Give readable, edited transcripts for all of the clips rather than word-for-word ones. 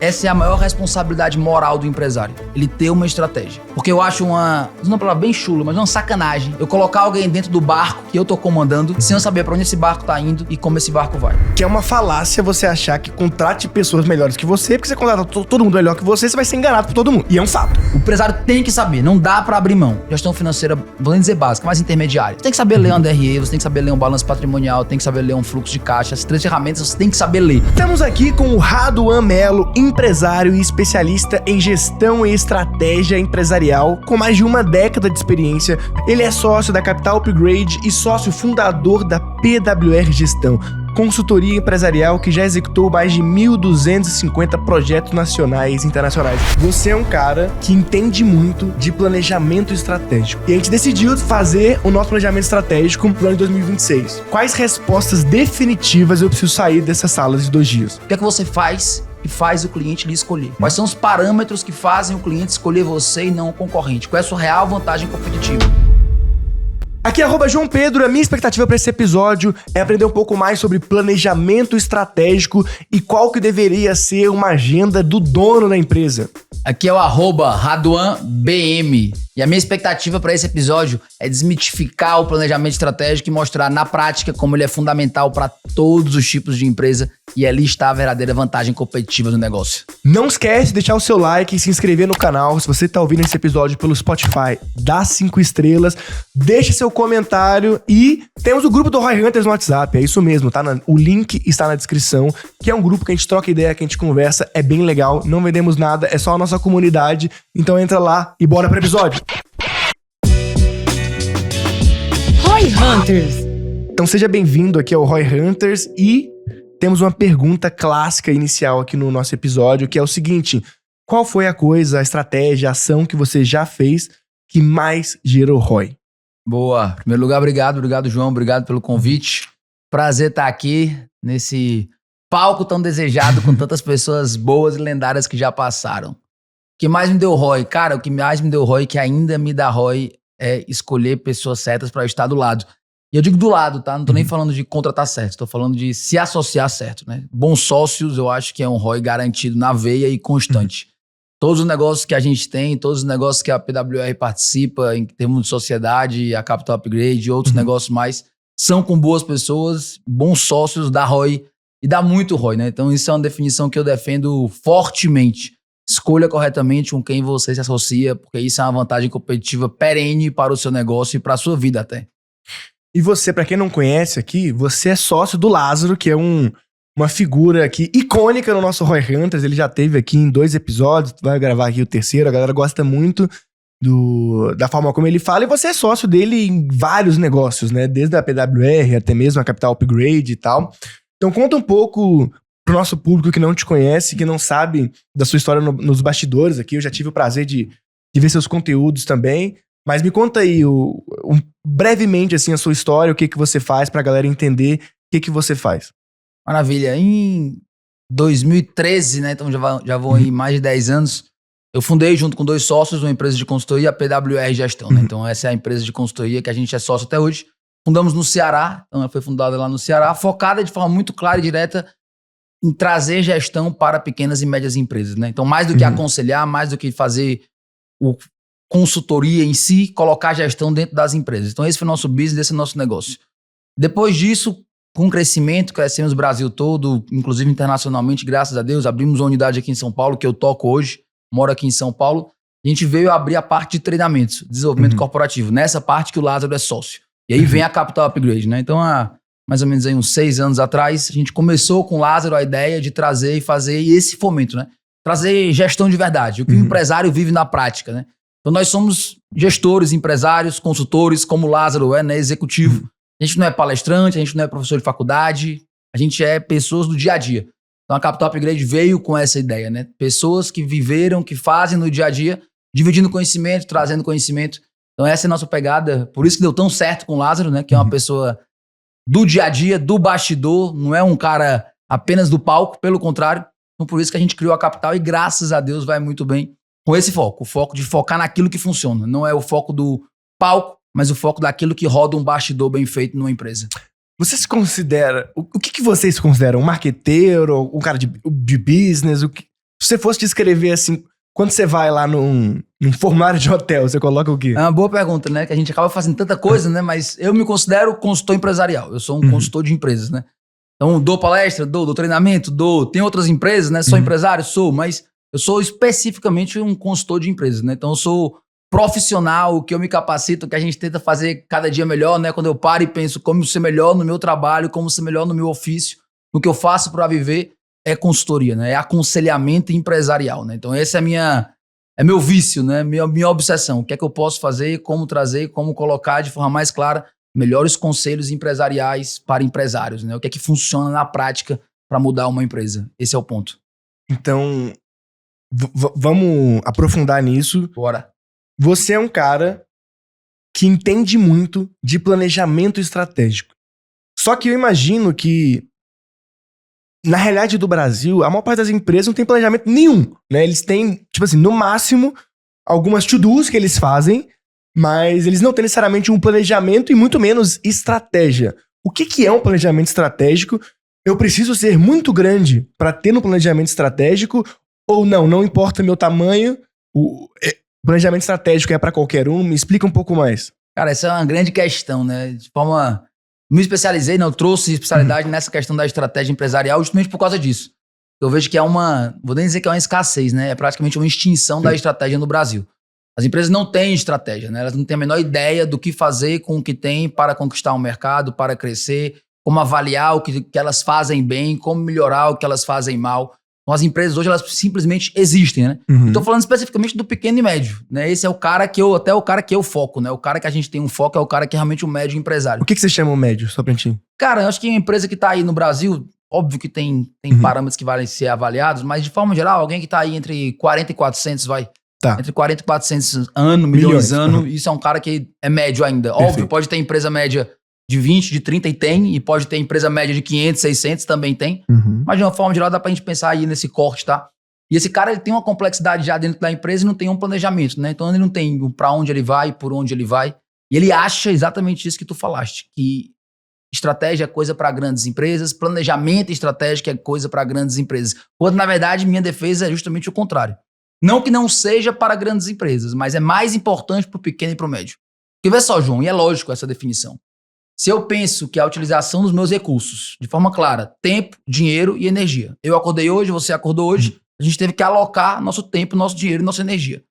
Essa é a maior responsabilidade moral do empresário. Ele ter uma estratégia. Porque eu acho uma palavra bem chula, mas uma sacanagem eu colocar alguém dentro do barco que eu tô comandando sem eu saber pra onde esse barco tá indo e como esse barco vai. Que é uma falácia você achar que contrate pessoas melhores que você, porque você contrata todo mundo melhor que você vai ser enganado por todo mundo. E é um fato. O empresário tem que saber, não dá pra abrir mão. Gestão financeira, vou nem dizer básica, mas intermediária. Você tem que saber ler um DRE, você tem que saber ler um balanço patrimonial, tem que saber ler um fluxo de caixa. As 3 ferramentas você tem que saber ler. Estamos aqui com o Raduan Melo, empresário e especialista em gestão e estratégia empresarial, com mais de uma década de experiência. Ele é sócio da Capital Upgrade e sócio fundador da PWR Gestão, consultoria empresarial que já executou mais de 1.250 projetos nacionais e internacionais. Você é um cara que entende muito de planejamento estratégico. E a gente decidiu fazer o nosso planejamento estratégico pro ano de 2026. Quais respostas definitivas eu preciso sair dessas salas de 2 dias? O que é que você faz que faz o cliente lhe escolher? Quais são os parâmetros que fazem o cliente escolher você e não o concorrente? Qual é a sua real vantagem competitiva? Aqui é @João Pedro, a minha expectativa para esse episódio é aprender um pouco mais sobre planejamento estratégico e qual que deveria ser uma agenda do dono da empresa. Aqui é o @RaduanBM e a minha expectativa para esse episódio é desmitificar o planejamento estratégico e mostrar na prática como ele é fundamental para todos os tipos de empresa e ali está a verdadeira vantagem competitiva do negócio. Não esquece de deixar o seu like e se inscrever no canal. Se você está ouvindo esse episódio pelo Spotify, dá 5 estrelas, deixa seu comentário e temos o grupo do Roy Hunters no WhatsApp, é isso mesmo, tá? O link está na descrição, que é um grupo que a gente troca ideia, que a gente conversa, é bem legal, não vendemos nada, é só a nossa comunidade, então entra lá e bora pro episódio. Roy Hunters. Então seja bem-vindo aqui ao Roy Hunters e temos uma pergunta clássica inicial aqui no nosso episódio, que é o seguinte: qual foi a coisa, a estratégia, a ação que você já fez que mais gerou ROI? Boa. Em primeiro lugar, obrigado, João, obrigado pelo convite. Prazer estar aqui nesse palco tão desejado com tantas pessoas boas e lendárias que já passaram. O que mais me deu ROI? Cara, o que mais me deu ROI, que ainda me dá ROI, é escolher pessoas certas para estar do lado. E eu digo do lado, tá? Não tô nem falando de contratar certo, tô falando de se associar certo, né? Bons sócios, eu acho que é um ROI garantido na veia e constante. Todos os negócios que a gente tem, todos os negócios que a PWR participa, em termos de sociedade, a Capital Upgrade e outros negócios mais, são com boas pessoas, bons sócios, dá ROI e dá muito ROI, né? Então isso é uma definição que eu defendo fortemente. Escolha corretamente com quem você se associa, porque isso é uma vantagem competitiva perene para o seu negócio e para a sua vida até. E você, pra quem não conhece aqui, você é sócio do Lázaro, que é uma figura aqui icônica no nosso Roy Hunters. Ele já esteve aqui em 2 episódios, vai gravar aqui o 3º. A galera gosta muito da forma como ele fala. E você é sócio dele em vários negócios, né? Desde a PWR até mesmo a Capital Upgrade e tal. Então conta um pouco pro nosso público que não te conhece, que não sabe da sua história nos bastidores aqui. Eu já tive o prazer de ver seus conteúdos também. Mas me conta aí, brevemente, assim, a sua história, o que você faz pra galera entender o que você faz. Maravilha. Em 2013, né, então já vão aí mais de 10 anos, eu fundei junto com 2 sócios uma empresa de consultoria, a PWR Gestão, né? Então essa é a empresa de consultoria que a gente é sócio até hoje. Fundamos no Ceará, então ela foi fundada lá no Ceará, focada de forma muito clara e direta em trazer gestão para pequenas e médias empresas, né? Então mais do que aconselhar, mais do que fazer consultoria em si, colocar a gestão dentro das empresas. Então esse foi o nosso business, esse é o nosso negócio. Depois disso, com crescimento, crescemos o Brasil todo, inclusive internacionalmente, graças a Deus, abrimos uma unidade aqui em São Paulo, que eu toco hoje, moro aqui em São Paulo, a gente veio abrir a parte de treinamentos, desenvolvimento corporativo, nessa parte que o Lázaro é sócio. E aí vem a Capital Upgrade, né? Então, há mais ou menos aí uns 6 anos atrás, a gente começou com o Lázaro a ideia de trazer e fazer esse fomento, né? Trazer gestão de verdade, o que o empresário vive na prática, né? Então nós somos gestores, empresários, consultores, como o Lázaro é, né? Executivo. A gente não é palestrante, a gente não é professor de faculdade, a gente é pessoas do dia a dia. Então a Capital Upgrade veio com essa ideia, né? Pessoas que viveram, que fazem no dia a dia, dividindo conhecimento, trazendo conhecimento. Então essa é a nossa pegada, por isso que deu tão certo com o Lázaro, né? Que é uma pessoa do dia a dia, do bastidor, não é um cara apenas do palco, pelo contrário. Então por isso que a gente criou a Capital e graças a Deus vai muito bem com esse foco. O foco de focar naquilo que funciona. Não é o foco do palco, mas o foco daquilo que roda um bastidor bem feito numa empresa. Você se considera... O que vocês consideram? Um marqueteiro? Um cara de business? Se você fosse descrever assim, quando você vai lá num formulário de hotel, você coloca o quê? É uma boa pergunta, né? Que a gente acaba fazendo tanta coisa, né? Mas eu me considero consultor empresarial. Eu sou um consultor de empresas, né? Então, dou palestra, dou treinamento, Tem outras empresas, né? Sou empresário? Sou, mas eu sou especificamente um consultor de empresas, né? Então, eu sou profissional, que eu me capacito, que a gente tenta fazer cada dia melhor, né? Quando eu paro e penso como ser melhor no meu trabalho, como ser melhor no meu ofício, no que eu faço para viver, é consultoria, né? É aconselhamento empresarial, né? Então, esse é meu vício, né? Minha obsessão. O que é que eu posso fazer, como trazer, como colocar de forma mais clara melhores conselhos empresariais para empresários, né? O que é que funciona na prática para mudar uma empresa. Esse é o ponto. Então, vamos aprofundar nisso. Bora. Você é um cara que entende muito de planejamento estratégico. Só que eu imagino que, na realidade do Brasil, a maior parte das empresas não tem planejamento nenhum, né? Eles têm, tipo assim, no máximo, algumas to-dos que eles fazem, mas eles não têm necessariamente um planejamento e muito menos estratégia. O que é um planejamento estratégico? Eu preciso ser muito grande para ter um planejamento estratégico ou não importa meu tamanho, o planejamento estratégico é para qualquer um? Me explica um pouco mais. Cara, essa é uma grande questão, né? De forma... Me especializei, né? Eu trouxe especialidade nessa questão da estratégia empresarial justamente por causa disso. Eu vejo que é vou nem dizer que é uma escassez, né? É praticamente uma extinção da estratégia no Brasil. As empresas não têm estratégia, né? Elas não têm a menor ideia do que fazer com o que tem para conquistar um mercado, para crescer, como avaliar o que elas fazem bem, como melhorar o que elas fazem mal. Então, as empresas hoje, elas simplesmente existem, né? Estou falando especificamente do pequeno e médio, né? Esse é o cara que eu foco, né? O cara que a gente tem um foco é o cara que é realmente o médio empresário. O que você chama o médio, só pra gente? Cara, eu acho que uma empresa que tá aí no Brasil, óbvio que tem parâmetros que valem ser avaliados, mas de forma geral, alguém que tá aí entre 40 e 400, Tá. Entre 40 e 400 milhões ano, isso é um cara que é médio ainda. Perfeito. Óbvio, pode ter empresa média de 20, de 30 e pode ter empresa média de 500, 600 também tem. Mas de uma forma geral dá pra gente pensar aí nesse corte, tá? E esse cara, ele tem uma complexidade já dentro da empresa e não tem um planejamento, né? Então ele não tem pra onde ele vai, por onde ele vai. E ele acha exatamente isso que tu falaste, que estratégia é coisa para grandes empresas, planejamento estratégico é coisa para grandes empresas. Quando, na verdade, minha defesa é justamente o contrário. Não que não seja para grandes empresas, mas é mais importante para o pequeno e para o médio. Porque vê só, João, e é lógico essa definição. Se eu penso que a utilização dos meus recursos, de forma clara, tempo, dinheiro e energia. Eu acordei hoje, você acordou hoje, a gente teve que alocar nosso tempo, nosso dinheiro e nossa energia.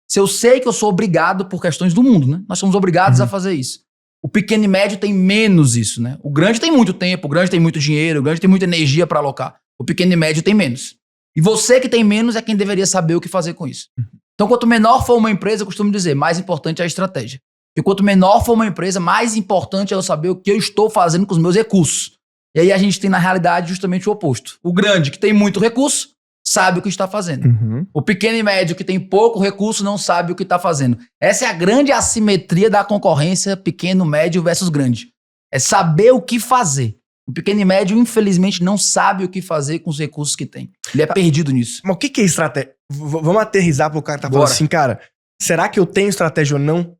Se eu sei que eu sou obrigado por questões do mundo, né? Nós somos obrigados a fazer isso. O pequeno e médio tem menos isso, né? O grande tem muito tempo, o grande tem muito dinheiro, o grande tem muita energia para alocar. O pequeno e médio tem menos. E você que tem menos é quem deveria saber o que fazer com isso. Então, quanto menor for uma empresa, eu costumo dizer, mais importante é a estratégia. E quanto menor for uma empresa, mais importante é eu saber o que eu estou fazendo com os meus recursos. E aí a gente tem, na realidade, justamente o oposto. O grande, que tem muito recurso, sabe o que está fazendo. O pequeno e médio, que tem pouco recurso, não sabe o que está fazendo. Essa é a grande assimetria da concorrência pequeno, médio versus grande. É saber o que fazer. O pequeno e médio, infelizmente, não sabe o que fazer com os recursos que tem. Ele é perdido nisso. Mas o que é estratégia? Vamos aterrizar pro cara que tá falando assim, cara, será que eu tenho estratégia ou não?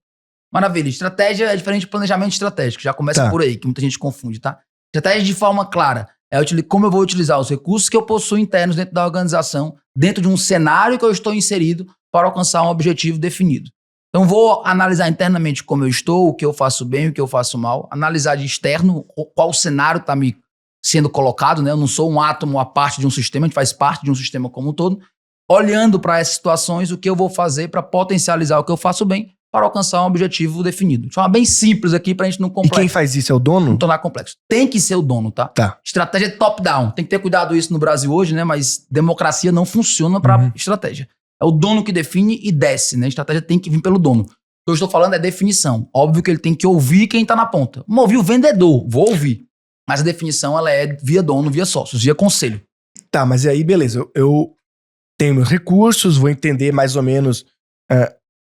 Maravilha. Estratégia é diferente de planejamento estratégico. Já começa por aí, que muita gente confunde, tá? Estratégia de forma clara é como eu vou utilizar os recursos que eu possuo internos dentro da organização, dentro de um cenário que eu estou inserido para alcançar um objetivo definido. Então, vou analisar internamente como eu estou, o que eu faço bem, o que eu faço mal, analisar de externo qual cenário está me sendo colocado, né? Eu não sou um átomo à parte de um sistema, a gente faz parte de um sistema como um todo. Olhando para essas situações, o que eu vou fazer para potencializar o que eu faço bem para alcançar um objetivo definido. De forma bem simples aqui para a gente não complexar. E quem faz isso é o dono? Não tornar complexo. Tem que ser o dono, tá? Estratégia é top-down. Tem que ter cuidado isso no Brasil hoje, né? Mas democracia não funciona para estratégia. É o dono que define e desce, né? A estratégia tem que vir pelo dono. O que eu estou falando é definição. Óbvio que ele tem que ouvir quem está na ponta. Vamos ouvir o vendedor, vou ouvir. Mas a definição, ela é via dono, via sócios, via conselho. Tá, mas aí, beleza. Eu tenho meus recursos, vou entender mais ou menos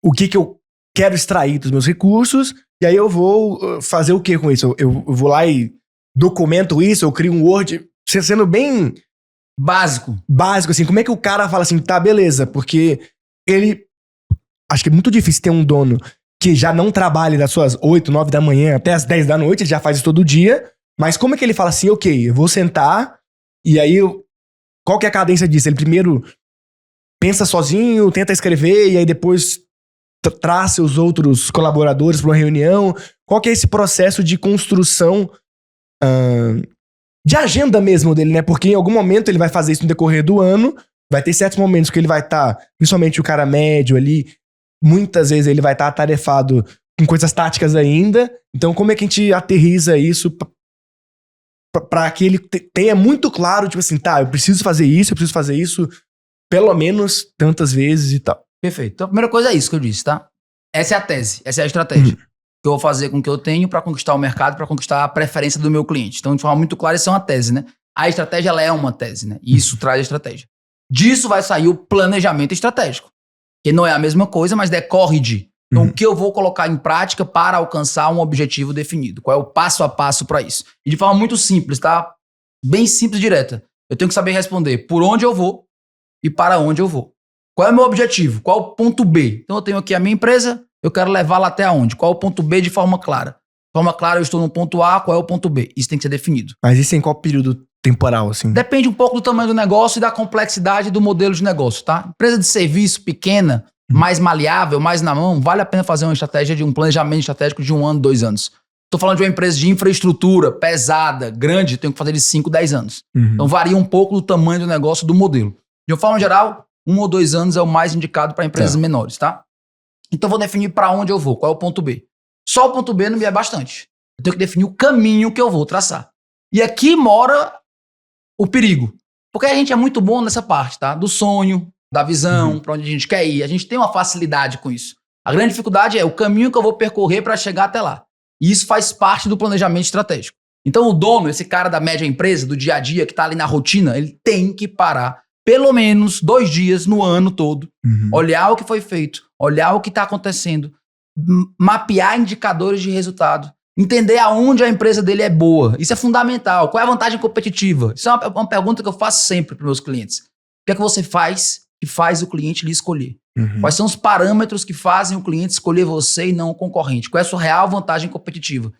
o que eu quero extrair dos meus recursos, e aí eu vou fazer o que com isso? Eu vou lá e documento isso, eu crio um Word, sendo bem... Básico, assim, como é que o cara fala assim, tá, beleza, porque ele... Acho que é muito difícil ter um dono que já não trabalhe das suas 8, 9 da manhã até as 10 da noite, ele já faz isso todo dia, mas como é que ele fala assim, ok, eu vou sentar, e aí, qual que é a cadência disso? Ele primeiro pensa sozinho, tenta escrever e aí depois traz seus outros colaboradores para uma reunião? Qual que é esse processo de construção de agenda mesmo dele, né? Porque em algum momento ele vai fazer isso no decorrer do ano, vai ter certos momentos que ele vai estar, principalmente o cara médio ali, muitas vezes ele vai estar atarefado com coisas táticas ainda. Então como é que a gente aterriza isso pra que ele tenha muito claro, tipo assim, tá, eu preciso fazer isso pelo menos tantas vezes e tal. Perfeito. Então a primeira coisa é isso que eu disse, tá? Essa é a tese, essa é a estratégia. Que eu vou fazer com o que eu tenho para conquistar o mercado, para conquistar a preferência do meu cliente. Então, de forma muito clara, isso é uma tese, né? A estratégia, ela é uma tese, né? E isso traz a estratégia. Disso vai sair o planejamento estratégico, que não é a mesma coisa, mas decorre de. Então, o que eu vou colocar em prática para alcançar um objetivo definido? Qual é o passo a passo para isso? E de forma muito simples, tá? Bem simples e direta. Eu tenho que saber responder por onde eu vou e para onde eu vou. Qual é o meu objetivo? Qual é o ponto B? Então, eu tenho aqui a minha empresa, eu quero levá-la até onde? Qual é o ponto B de forma clara? De forma clara, eu estou no ponto A, qual é o ponto B? Isso tem que ser definido. Mas isso em qual período temporal, assim? Depende um pouco do tamanho do negócio e da complexidade do modelo de negócio, tá? Empresa de serviço pequena, mais maleável, mais na mão, vale a pena fazer uma estratégia de um planejamento estratégico de 1 ano, 2 anos. Estou falando de uma empresa de infraestrutura pesada, grande, tenho que fazer de 5, 10 anos. Então varia um pouco do tamanho do negócio, do modelo. De uma forma geral, 1 ou 2 anos é o mais indicado para empresas menores, tá? Então eu vou definir para onde eu vou, qual é o ponto B. Só o ponto B não me é bastante. Eu tenho que definir o caminho que eu vou traçar. E aqui mora o perigo. Porque a gente é muito bom nessa parte, tá? Do sonho, da visão, para onde a gente quer ir. A gente tem uma facilidade com isso. A grande dificuldade é o caminho que eu vou percorrer para chegar até lá. E isso faz parte do planejamento estratégico. Então o dono, esse cara da média empresa, do dia a dia, que está ali na rotina, ele tem que parar pelo menos 2 dias no ano todo, olhar o que foi feito, olhar o que está acontecendo, mapear indicadores de resultado, entender aonde a empresa dele é boa. Isso é fundamental. Qual é a vantagem competitiva? Isso é uma pergunta que eu faço sempre para meus clientes. O que é que você faz que faz o cliente lhe escolher? Quais são os parâmetros que fazem o cliente escolher você e não o concorrente? Qual é a sua real vantagem competitiva?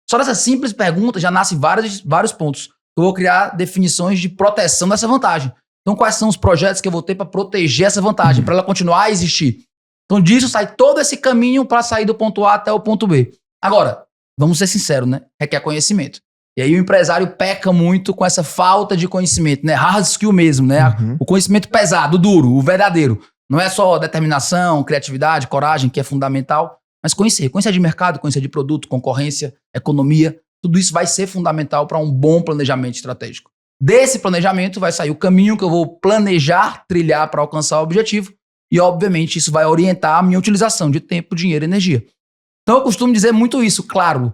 Só dessa simples pergunta já nasce vários pontos. Eu vou criar definições de proteção dessa vantagem. Então, quais são os projetos que eu vou ter para proteger essa vantagem, para ela continuar a existir? Então, disso sai todo esse caminho para sair do ponto A até o ponto B. Agora, vamos ser sinceros, né? Requer conhecimento. E aí o empresário peca muito com essa falta de conhecimento, né? Hard skill mesmo, né? O conhecimento pesado, o duro, o verdadeiro. Não é só determinação, criatividade, coragem, que é fundamental, mas conhecer de mercado, conhecer de produto, concorrência, economia, tudo isso vai ser fundamental para um bom planejamento estratégico. Desse planejamento vai sair o caminho que eu vou planejar, trilhar para alcançar o objetivo e, obviamente, isso vai orientar a minha utilização de tempo, dinheiro e energia. Então, eu costumo dizer muito isso, claro.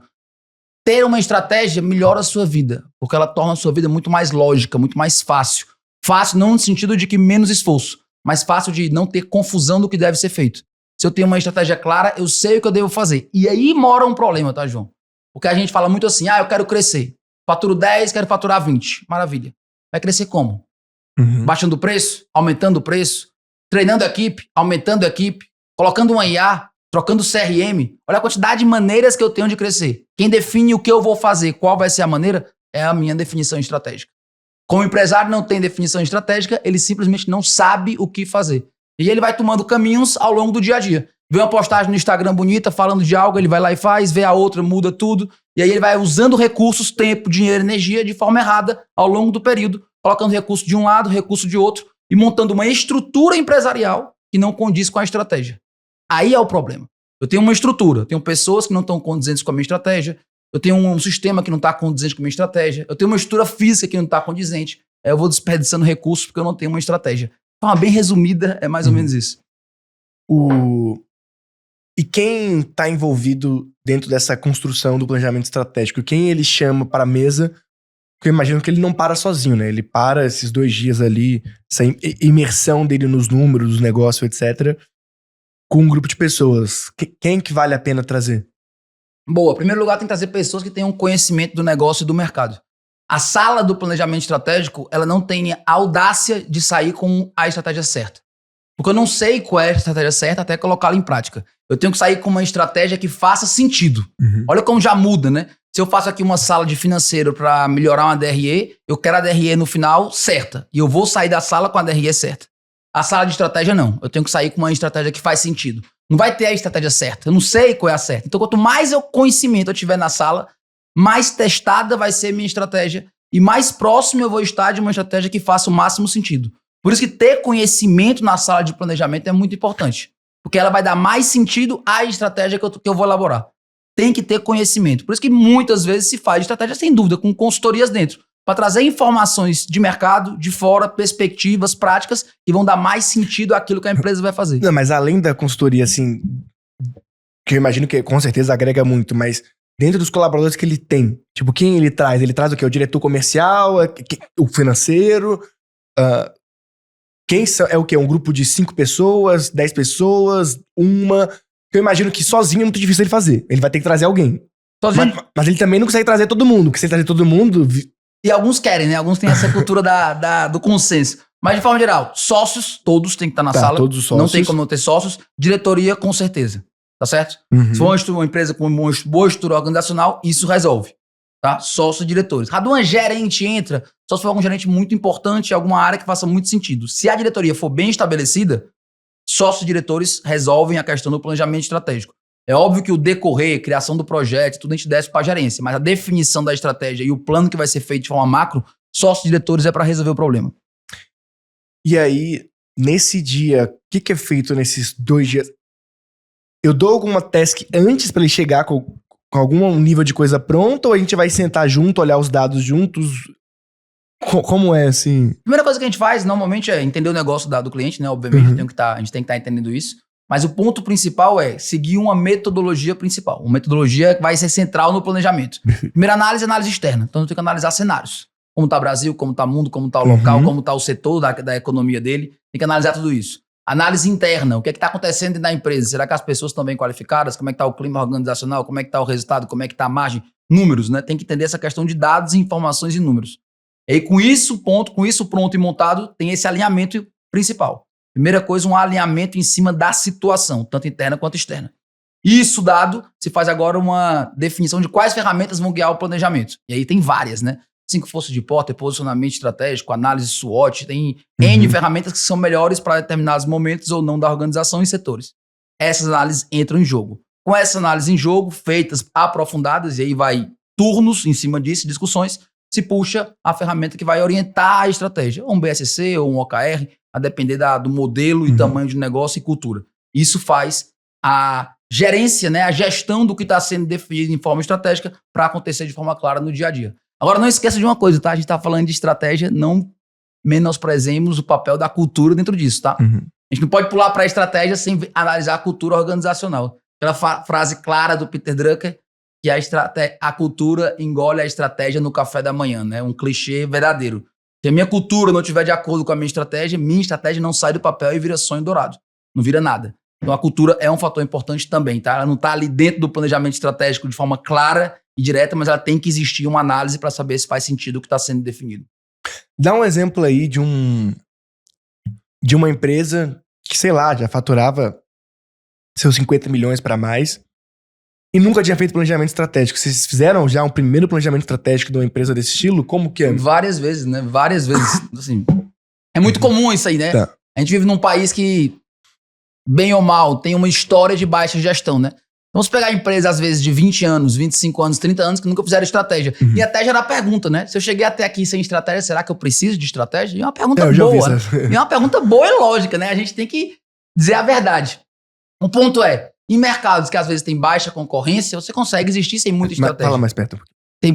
Ter uma estratégia melhora a sua vida, porque ela torna a sua vida muito mais lógica, muito mais fácil. Fácil não no sentido de que menos esforço, mas fácil de não ter confusão do que deve ser feito. Se eu tenho uma estratégia clara, eu sei o que eu devo fazer. E aí mora um problema, tá, João? Porque a gente fala muito assim, eu quero crescer. Faturo 10, quero faturar 20. Maravilha. Vai crescer como? Baixando o preço? Aumentando o preço? Treinando a equipe? Aumentando a equipe? Colocando uma IA? Trocando CRM? Olha a quantidade de maneiras que eu tenho de crescer. Quem define o que eu vou fazer, qual vai ser a maneira, é a minha definição estratégica. Como o empresário não tem definição estratégica, ele simplesmente não sabe o que fazer. E ele vai tomando caminhos ao longo do dia a dia. Vê uma postagem no Instagram bonita falando de algo, ele vai lá e faz, vê a outra, muda tudo. E aí ele vai usando recursos, tempo, dinheiro, energia de forma errada ao longo do período, colocando recurso de um lado, recurso de outro e montando uma estrutura empresarial que não condiz com a estratégia. Aí é o problema. Eu tenho uma estrutura, tenho pessoas que não estão condizentes com a minha estratégia, eu tenho um sistema que não está condizente com a minha estratégia, eu tenho uma estrutura física que não está condizente, eu vou desperdiçando recursos porque eu não tenho uma estratégia. Então, bem resumida, é mais ou menos isso. E quem está envolvido dentro dessa construção do planejamento estratégico, quem ele chama para a mesa, porque eu imagino que ele não para sozinho, né? Ele para esses 2 dias ali, essa imersão dele nos números, dos negócios, etc., com um grupo de pessoas. Quem que vale a pena trazer? Boa. Em primeiro lugar, tem que trazer pessoas que tenham conhecimento do negócio e do mercado. A sala do planejamento estratégico, ela não tem a audácia de sair com a estratégia certa. Porque eu não sei qual é a estratégia certa até colocá-la em prática. Eu tenho que sair com uma estratégia que faça sentido. Olha como já muda, né? Se eu faço aqui uma sala de financeiro para melhorar uma DRE, eu quero a DRE no final certa. E eu vou sair da sala com a DRE certa. A sala de estratégia, não. Eu tenho que sair com uma estratégia que faz sentido. Não vai ter a estratégia certa. Eu não sei qual é a certa. Então, quanto mais conhecimento eu tiver na sala, mais testada vai ser minha estratégia e mais próximo eu vou estar de uma estratégia que faça o máximo sentido. Por isso que ter conhecimento na sala de planejamento é muito importante. Porque ela vai dar mais sentido à estratégia que eu vou elaborar. Tem que ter conhecimento. Por isso que muitas vezes se faz estratégia, sem dúvida, com consultorias dentro. Para trazer informações de mercado, de fora, perspectivas, práticas, que vão dar mais sentido àquilo que a empresa vai fazer. Não, mas além da consultoria, assim, que eu imagino que com certeza agrega muito, mas dentro dos colaboradores que ele tem, tipo, quem ele traz? Ele traz o quê? O diretor comercial, o financeiro? É o quê? Um grupo de 5 pessoas, 10 pessoas, uma? Eu imagino que sozinho é muito difícil ele fazer. Ele vai ter que trazer alguém. Sozinho. Mas ele também não consegue trazer todo mundo, porque se ele trazer todo mundo... E alguns querem, né? Alguns têm essa cultura do consenso. Mas, de forma geral, sócios, todos têm que estar na sala. Todos os sócios. Não tem como não ter sócios. Diretoria, com certeza. Tá certo? Uhum. Se for uma empresa com uma boa estrutura organizacional, isso resolve. Tá? Sócios e diretores. Quando uma gerente entra, só se for algum gerente muito importante em alguma área que faça muito sentido. Se a diretoria for bem estabelecida, sócios e diretores resolvem a questão do planejamento estratégico. É óbvio que o decorrer, criação do projeto, tudo a gente desce para a gerência, mas a definição da estratégia e o plano que vai ser feito de forma macro, sócios e diretores é para resolver o problema. E aí, nesse dia, o que é feito nesses 2 dias? Eu dou alguma task antes para ele chegar com algum nível de coisa pronta, ou a gente vai sentar junto, olhar os dados juntos? Como é, assim? A primeira coisa que a gente faz, normalmente, é entender o negócio do cliente, né? Obviamente, a gente tem que estar entendendo isso. Mas o ponto principal é seguir uma metodologia principal. Uma metodologia que vai ser central no planejamento. Primeira análise, análise externa. Então, eu tenho que analisar cenários. Como está o Brasil, como está o mundo, como está o local, como está o setor da economia dele. Tem que analisar tudo isso. Análise interna. O que está acontecendo dentro da empresa? Será que as pessoas estão bem qualificadas? Como é que está o clima organizacional? Como é que está o resultado? Como é que está a margem? Números, né? Tem que entender essa questão de dados, informações e números. E aí, com isso pronto e montado, tem esse alinhamento principal. Primeira coisa, um alinhamento em cima da situação, tanto interna quanto externa. Isso dado, se faz agora uma definição de quais ferramentas vão guiar o planejamento. E aí tem várias, né? 5 forças de porta, posicionamento estratégico, análise SWOT, tem N ferramentas que são melhores para determinados momentos ou não da organização e setores. Essas análises entram em jogo. Com essa análise em jogo, feitas aprofundadas, e aí vai turnos em cima disso, discussões, se puxa a ferramenta que vai orientar a estratégia, ou um BSC ou um OKR, a depender do modelo e tamanho de negócio e cultura. Isso faz a gerência, né, a gestão do que está sendo definido em forma estratégica para acontecer de forma clara no dia a dia. Agora, não esqueça de uma coisa, tá? A gente está falando de estratégia, não menosprezemos o papel da cultura dentro disso, tá? A gente não pode pular para a estratégia sem analisar a cultura organizacional. Aquela frase clara do Peter Drucker, que a cultura engole a estratégia no café da manhã, né? Um clichê verdadeiro. Se a minha cultura não estiver de acordo com a minha estratégia não sai do papel e vira sonho dourado. Não vira nada. Então a cultura é um fator importante também, tá? Ela não está ali dentro do planejamento estratégico de forma clara e direta, mas ela tem que existir uma análise para saber se faz sentido o que está sendo definido. Dá um exemplo aí de uma empresa que, sei lá, já faturava seus 50 milhões para mais e nunca tinha feito planejamento estratégico. Vocês fizeram já um primeiro planejamento estratégico de uma empresa desse estilo? Como que é? Várias vezes, né? Várias vezes. Assim, é muito comum isso aí, né? Tá. A gente vive num país que, bem ou mal, tem uma história de baixa gestão, né? Vamos pegar empresas, às vezes, de 20 anos, 25 anos, 30 anos, que nunca fizeram estratégia. E até gerar pergunta, né? Se eu cheguei até aqui sem estratégia, será que eu preciso de estratégia? E é uma pergunta boa. E é uma pergunta boa e lógica, né? A gente tem que dizer a verdade. O ponto é, em mercados que às vezes tem baixa concorrência, você consegue existir sem muita estratégia. Fala mais perto.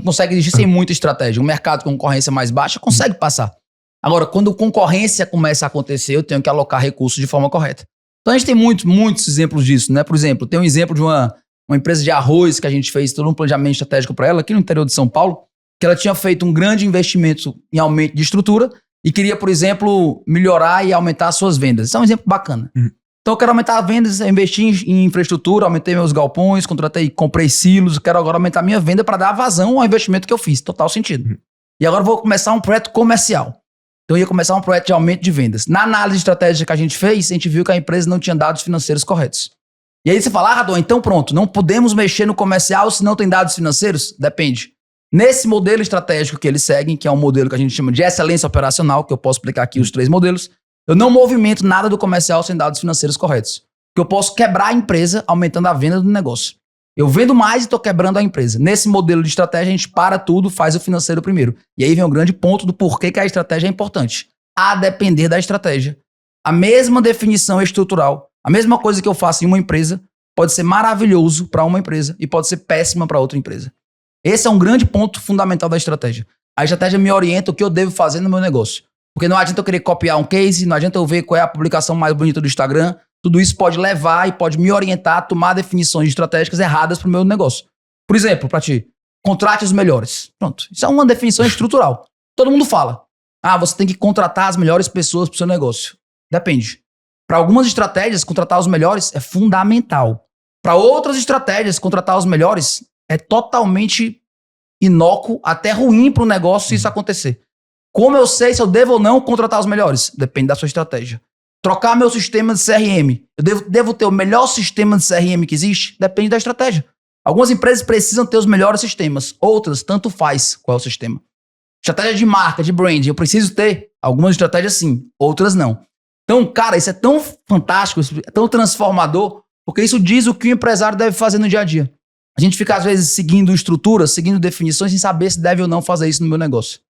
Consegue existir sem muita estratégia. Um mercado com concorrência mais baixa consegue passar. Agora, quando concorrência começa a acontecer, eu tenho que alocar recursos de forma correta. Então a gente tem muitos exemplos disso, né? Por exemplo, tem um exemplo de uma empresa de arroz que a gente fez todo um planejamento estratégico para ela, aqui no interior de São Paulo, que ela tinha feito um grande investimento em aumento de estrutura e queria, por exemplo, melhorar e aumentar as suas vendas. Isso é um exemplo bacana. Então eu quero aumentar as vendas, eu investi em infraestrutura, aumentei meus galpões, comprei silos, quero agora aumentar minha venda para dar vazão ao investimento que eu fiz. Total sentido. E agora eu vou começar um projeto comercial. Então eu ia começar um projeto de aumento de vendas. Na análise estratégica que a gente fez, a gente viu que a empresa não tinha dados financeiros corretos. E aí você fala, Radon, então pronto, não podemos mexer no comercial se não tem dados financeiros? Depende. Nesse modelo estratégico que eles seguem, que é um modelo que a gente chama de excelência operacional, que eu posso explicar aqui os 3 modelos, Eu não movimento nada do comercial sem dados financeiros corretos. Porque eu posso quebrar a empresa aumentando a venda do negócio. Eu vendo mais e estou quebrando a empresa. Nesse modelo de estratégia, a gente para tudo, faz o financeiro primeiro. E aí vem o grande ponto do porquê que a estratégia é importante. A depender da estratégia. A mesma definição estrutural, a mesma coisa que eu faço em uma empresa, pode ser maravilhoso para uma empresa e pode ser péssima para outra empresa. Esse é um grande ponto fundamental da estratégia. A estratégia me orienta o que eu devo fazer no meu negócio. Porque não adianta eu querer copiar um case, não adianta eu ver qual é a publicação mais bonita do Instagram. Tudo isso pode levar e pode me orientar a tomar definições estratégicas erradas para o meu negócio. Por exemplo, para ti, contrate os melhores. Pronto, isso é uma definição estrutural. Todo mundo fala. Você tem que contratar as melhores pessoas para o seu negócio. Depende. Para algumas estratégias, contratar os melhores é fundamental. Para outras estratégias, contratar os melhores é totalmente inócuo, até ruim para o negócio se isso acontecer. Como eu sei se eu devo ou não contratar os melhores? Depende da sua estratégia. Trocar meu sistema de CRM. Eu devo ter o melhor sistema de CRM que existe? Depende da estratégia. Algumas empresas precisam ter os melhores sistemas. Outras, tanto faz qual é o sistema. Estratégia de marca, de brand, eu preciso ter. Algumas estratégias sim, outras não. Então, cara, isso é tão fantástico, é tão transformador, porque isso diz o que o empresário deve fazer no dia a dia. A gente fica, às vezes, seguindo estruturas, seguindo definições, sem saber se deve ou não fazer isso no meu negócio.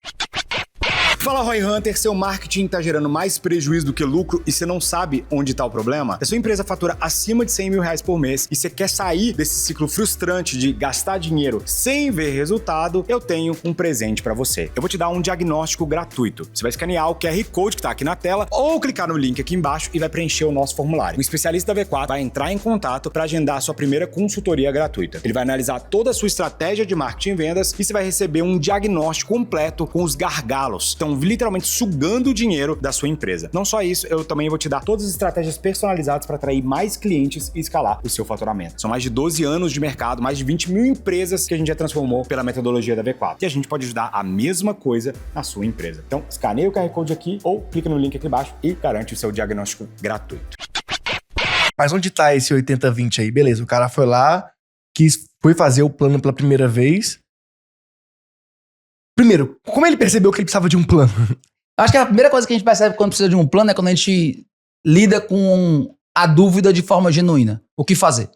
Fala, Roy Hunter, seu marketing tá gerando mais prejuízo do que lucro e você não sabe onde tá o problema? A sua empresa fatura acima de 100 mil reais por mês e você quer sair desse ciclo frustrante de gastar dinheiro sem ver resultado, eu tenho um presente pra você. Eu vou te dar um diagnóstico gratuito. Você vai escanear o QR Code que tá aqui na tela ou clicar no link aqui embaixo e vai preencher o nosso formulário. Um especialista da V4 vai entrar em contato para agendar a sua primeira consultoria gratuita. Ele vai analisar toda a sua estratégia de marketing e vendas e você vai receber um diagnóstico completo com os gargalos. Estão literalmente sugando o dinheiro da sua empresa. Não só isso, eu também vou te dar todas as estratégias personalizadas para atrair mais clientes e escalar o seu faturamento. São mais de 12 anos de mercado, mais de 20 mil empresas que a gente já transformou pela metodologia da V4. E a gente pode ajudar a mesma coisa na sua empresa. Então, escaneia o QR Code aqui ou clica no link aqui embaixo e garante o seu diagnóstico gratuito. Mas onde tá esse 80-20 aí? Beleza, o cara foi lá, foi fazer o plano pela primeira vez. Primeiro, como ele percebeu que ele precisava de um plano? Acho que a primeira coisa que a gente percebe quando precisa de um plano é quando a gente lida com a dúvida de forma genuína. O que fazer?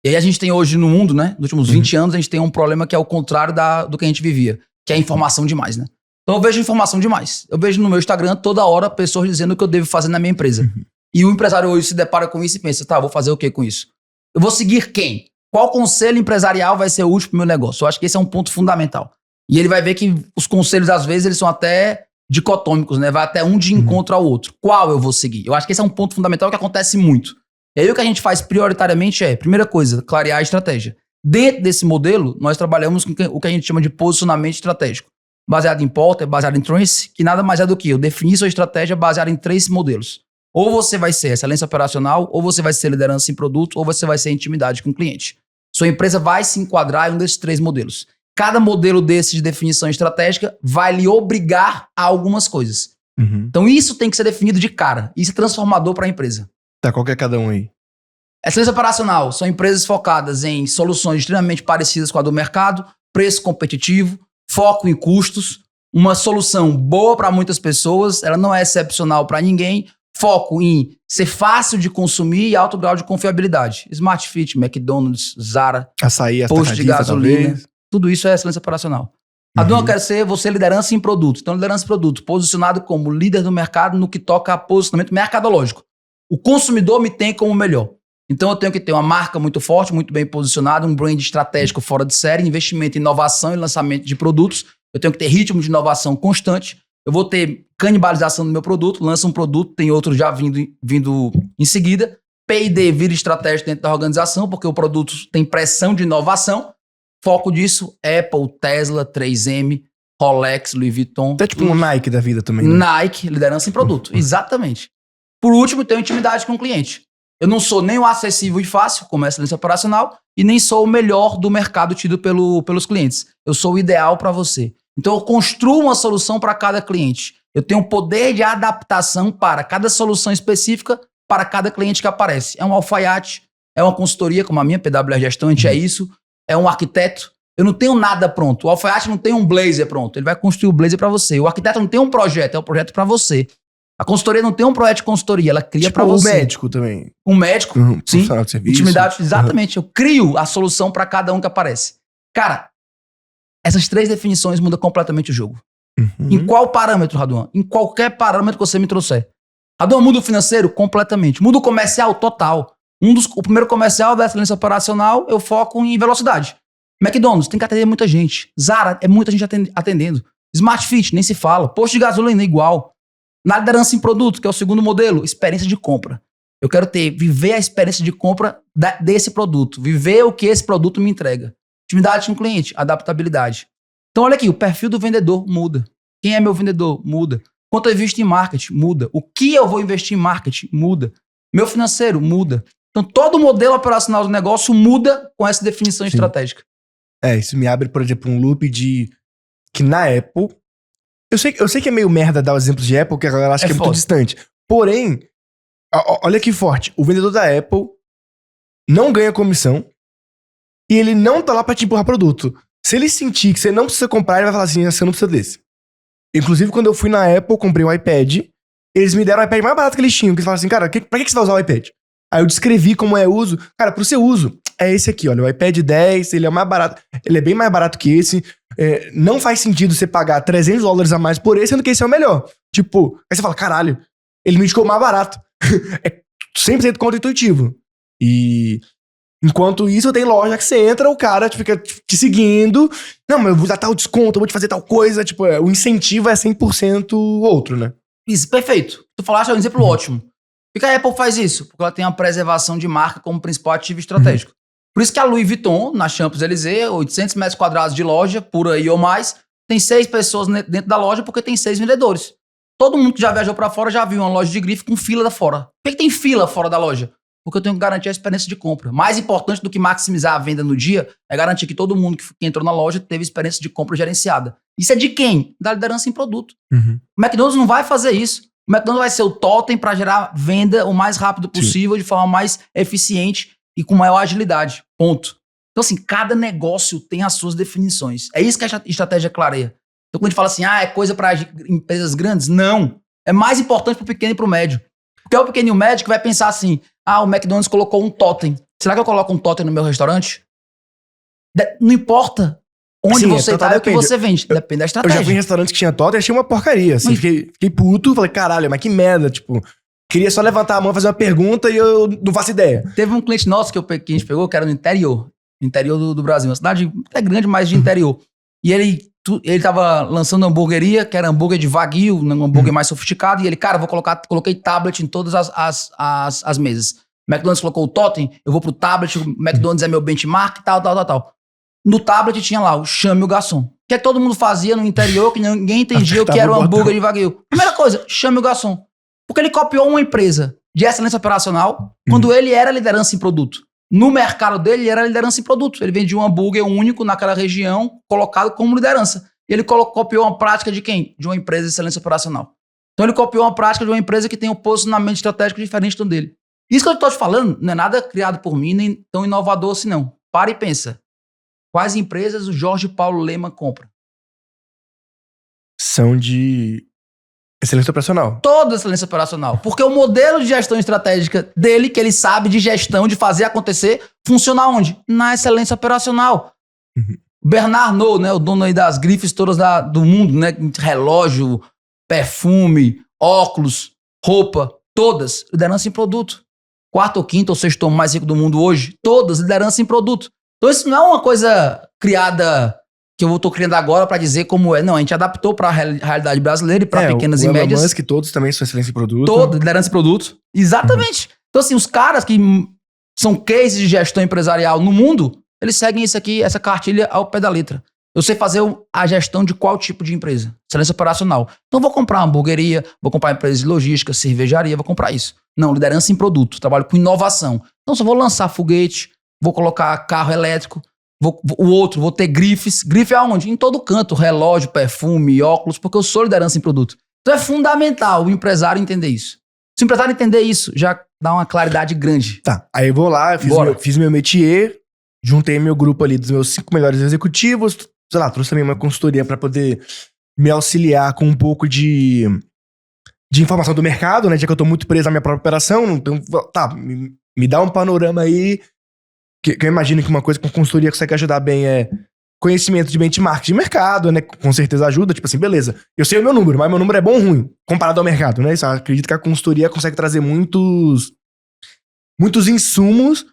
E aí a gente tem hoje no mundo, né? Nos últimos 20 anos, a gente tem um problema que é o contrário do que a gente vivia. Que é informação demais, né? Então eu vejo informação demais. Eu vejo no meu Instagram toda hora pessoas dizendo o que eu devo fazer na minha empresa. E o empresário hoje se depara com isso e pensa, vou fazer o que com isso? Eu vou seguir quem? Qual conselho empresarial vai ser útil para o meu negócio? Eu acho que esse é um ponto fundamental. E ele vai ver que os conselhos, às vezes, eles são até dicotômicos, né? Vai até um de encontro ao outro. Qual eu vou seguir? Eu acho que esse é um ponto fundamental que acontece muito. E aí o que a gente faz prioritariamente é, primeira coisa, clarear a estratégia. Dentro desse modelo, nós trabalhamos com o que a gente chama de posicionamento estratégico. Baseado em Porter, baseado em Tracy, que nada mais é do que eu definir sua estratégia baseada em 3 modelos. Ou você vai ser excelência operacional, ou você vai ser liderança em produto, ou você vai ser intimidade com o cliente. Sua empresa vai se enquadrar em um desses 3 modelos. Cada modelo desse de definição estratégica vai lhe obrigar a algumas coisas. Então isso tem que ser definido de cara. Isso é transformador para a empresa. Tá, qual que é cada um aí? Excelência operacional são empresas focadas em soluções extremamente parecidas com a do mercado, preço competitivo, foco em custos, uma solução boa para muitas pessoas, ela não é excepcional para ninguém, foco em ser fácil de consumir e alto grau de confiabilidade. Smart Fit, McDonald's, Zara, Açaí, posto de gasolina. talvez. Tudo isso é excelência operacional. A Dona quer ser você liderança em produto. Então, liderança em produto, posicionado como líder do mercado no que toca a posicionamento mercadológico. O consumidor me tem como melhor. Então, eu tenho que ter uma marca muito forte, muito bem posicionada, um brand estratégico fora de série, investimento em inovação e lançamento de produtos. Eu tenho que ter ritmo de inovação constante. Eu vou ter canibalização do meu produto, lança um produto, tem outro já vindo em seguida. P&D vira estratégia dentro da organização, porque o produto tem pressão de inovação. Foco disso, Apple, Tesla, 3M, Rolex, Louis Vuitton. Até tipo um Nike da vida também, né? Nike, liderança em produto. Exatamente. Por último, tenho intimidade com o cliente. Eu não sou nem o acessível e fácil, como excelência operacional, e nem sou o melhor do mercado tido pelos clientes. Eu sou o ideal para você. Então, eu construo uma solução para cada cliente. Eu tenho um poder de adaptação para cada solução específica para cada cliente que aparece. É um alfaiate, é uma consultoria, como a minha, PWR Gestão, a gente é isso. É um arquiteto. Eu não tenho nada pronto. O alfaiate não tem um blazer pronto. Ele vai construir o blazer para você. O arquiteto não tem um projeto, é um projeto para você. A consultoria não tem um projeto de consultoria, ela cria pra o você. médico também. Um médico, sim. Profissional de serviço. Intimidade, exatamente. Eu crio a solução pra cada um que aparece. Cara, essas 3 definições mudam completamente o jogo. Em qual parâmetro, Raduan? Em qualquer parâmetro que você me trouxer. Raduan, muda o financeiro? Completamente. Muda o comercial? Total. O primeiro comercial da excelência operacional, eu foco em velocidade. McDonald's, tem que atender muita gente. Zara, é muita gente atendendo. Smart Fit, nem se fala. Posto de gasolina, igual. Na liderança em produto, que é o segundo modelo, experiência de compra. Eu quero viver a experiência de compra desse produto. Viver o que esse produto me entrega. Intimidade com o cliente, adaptabilidade. Então olha aqui, o perfil do vendedor muda. Quem é meu vendedor? Muda. Quanto eu invisto em marketing? Muda. O que eu vou investir em marketing? Muda. Meu financeiro? Muda. Então todo o modelo operacional do negócio muda com essa definição estratégica. Isso me abre, por exemplo, um loop de... Que na Apple... Eu sei que é meio merda dar os exemplos de Apple, que a galera acha que é muito distante. Porém, olha que forte. O vendedor da Apple não ganha comissão e ele não tá lá pra te empurrar produto. Se ele sentir que você não precisa comprar, ele vai falar assim, você não precisa desse. Inclusive, quando eu fui na Apple, comprei um iPad, eles me deram o iPad mais barato que eles tinham. Que eles falaram assim, cara, pra que você vai usar o iPad? Aí eu descrevi como é o uso. Cara, pro seu uso, é esse aqui, olha, o iPad 10, ele é o mais barato. Ele é bem mais barato que esse. Não faz sentido você pagar $300 a mais por esse, sendo que esse é o melhor. Tipo, aí você fala, caralho, ele me indicou mais barato. É 100% contra-intuitivo. E enquanto isso, tem loja que você entra, o cara fica te seguindo. Não, mas eu vou dar tal desconto, eu vou te fazer tal coisa. Tipo, o incentivo é 100% outro, né? Isso, perfeito. Tu falaste, é um exemplo ótimo. Por que a Apple faz isso? Porque ela tem a preservação de marca como principal ativo estratégico. Por isso que a Louis Vuitton, na Champs-Élysées, 800 metros quadrados de loja, por aí ou mais, tem 6 pessoas dentro da loja porque tem 6 vendedores. Todo mundo que já viajou pra fora já viu uma loja de grife com fila da fora. Por que tem fila fora da loja? Porque eu tenho que garantir a experiência de compra. Mais importante do que maximizar a venda no dia é garantir que todo mundo que entrou na loja teve experiência de compra gerenciada. Isso é de quem? Da liderança em produto. O McDonald's não vai fazer isso. O McDonald's vai ser o totem para gerar venda o mais rápido possível, de forma mais eficiente e com maior agilidade. Ponto. Então, assim, cada negócio tem as suas definições. É isso que a estratégia clareia. Então, quando a gente fala assim, é coisa para empresas grandes, não. É mais importante para o pequeno e para o médio. Porque é o pequeno e o médio que vai pensar assim, o McDonald's colocou um totem. Será que eu coloco um totem no meu restaurante? Não importa onde você tá e o que você vende. Depende da estratégia. Eu já fui em restaurante que tinha totem e achei uma porcaria. Assim, fiquei puto, falei, caralho, mas que merda, tipo... Queria só levantar a mão e fazer uma pergunta e eu não faço ideia. Teve um cliente nosso que a gente pegou, que era no interior do Brasil. Uma cidade até grande, mas de interior. E ele tava lançando uma hamburgueria, que era hambúrguer de Wagyu, um hambúrguer mais sofisticado. E ele, cara, coloquei tablet em todas as mesas. O McDonald's colocou o totem, eu vou pro tablet, o McDonald's é meu benchmark, tal. No tablet tinha lá o chame o garçom. O que é que todo mundo fazia no interior, que ninguém entendia o que era o hambúrguer de Wagyu? Primeira coisa, chame o garçom. Porque ele copiou uma empresa de excelência operacional quando ele era liderança em produto. No mercado dele, ele era liderança em produto. Ele vendia um hambúrguer único naquela região, colocado como liderança. E ele copiou uma prática de quem? De uma empresa de excelência operacional. Então ele copiou uma prática de uma empresa que tem um posicionamento estratégico diferente do dele. Isso que eu estou te falando não é nada criado por mim, nem tão inovador assim não. Para e pensa. Quais empresas o Jorge Paulo Lemann compra? São de... excelência operacional. Toda excelência operacional. Porque o modelo de gestão estratégica dele, que ele sabe de gestão, de fazer acontecer, funciona onde? Na excelência operacional. Bernard Arnault, né, o dono aí das grifes todas do mundo, né, relógio, perfume, óculos, roupa, todas, liderança em produto. Quarto ou quinto ou sexto homem mais rico do mundo hoje, todas, liderança em produto. Então isso não é uma coisa criada... que eu tô criando agora pra dizer como é. Não, a gente adaptou pra realidade brasileira e pra pequenas e médias. O Elon Musk, todos também são excelência em produto. Todo, liderança em produto. Exatamente. Então, assim, os caras que são cases de gestão empresarial no mundo, eles seguem isso aqui, essa cartilha ao pé da letra. Eu sei fazer a gestão de qual tipo de empresa? Excelência operacional. Então, vou comprar uma hamburgueria, vou comprar empresa de logística, cervejaria, vou comprar isso. Não, liderança em produto. Trabalho com inovação. Então, só vou lançar foguete, vou colocar carro elétrico, vou ter grifes. Grife aonde? Em todo canto. Relógio, perfume, óculos, porque eu sou liderança em produto. Então é fundamental o empresário entender isso. Se o empresário entender isso, já dá uma claridade grande. Tá, aí eu vou lá, fiz meu métier, juntei meu grupo ali dos meus 5 melhores executivos, sei lá, trouxe também uma consultoria pra poder me auxiliar com um pouco de de informação do mercado, né? Já que eu tô muito preso à minha própria operação. Então, tá, me dá um panorama aí. Que eu imagino que uma coisa que uma consultoria consegue ajudar bem é conhecimento de benchmark de mercado, né? Com certeza ajuda. Tipo assim, beleza. Eu sei o meu número, mas meu número é bom ou ruim comparado ao mercado, né? Isso, eu acredito que a consultoria consegue trazer muitos insumos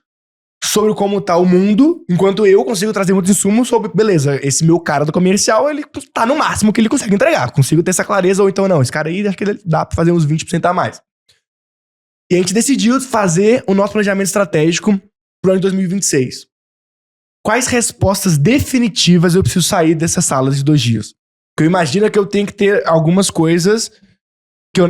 sobre como tá o mundo, enquanto eu consigo trazer muitos insumos sobre, beleza, esse meu cara do comercial, ele tá no máximo que ele consegue entregar. Consigo ter essa clareza, ou então não, esse cara aí, acho que ele dá pra fazer uns 20% a mais. E a gente decidiu fazer o nosso planejamento estratégico pro ano de 2026. Quais respostas definitivas eu preciso sair dessa sala de 2 dias? Porque eu imagino que eu tenho que ter algumas coisas que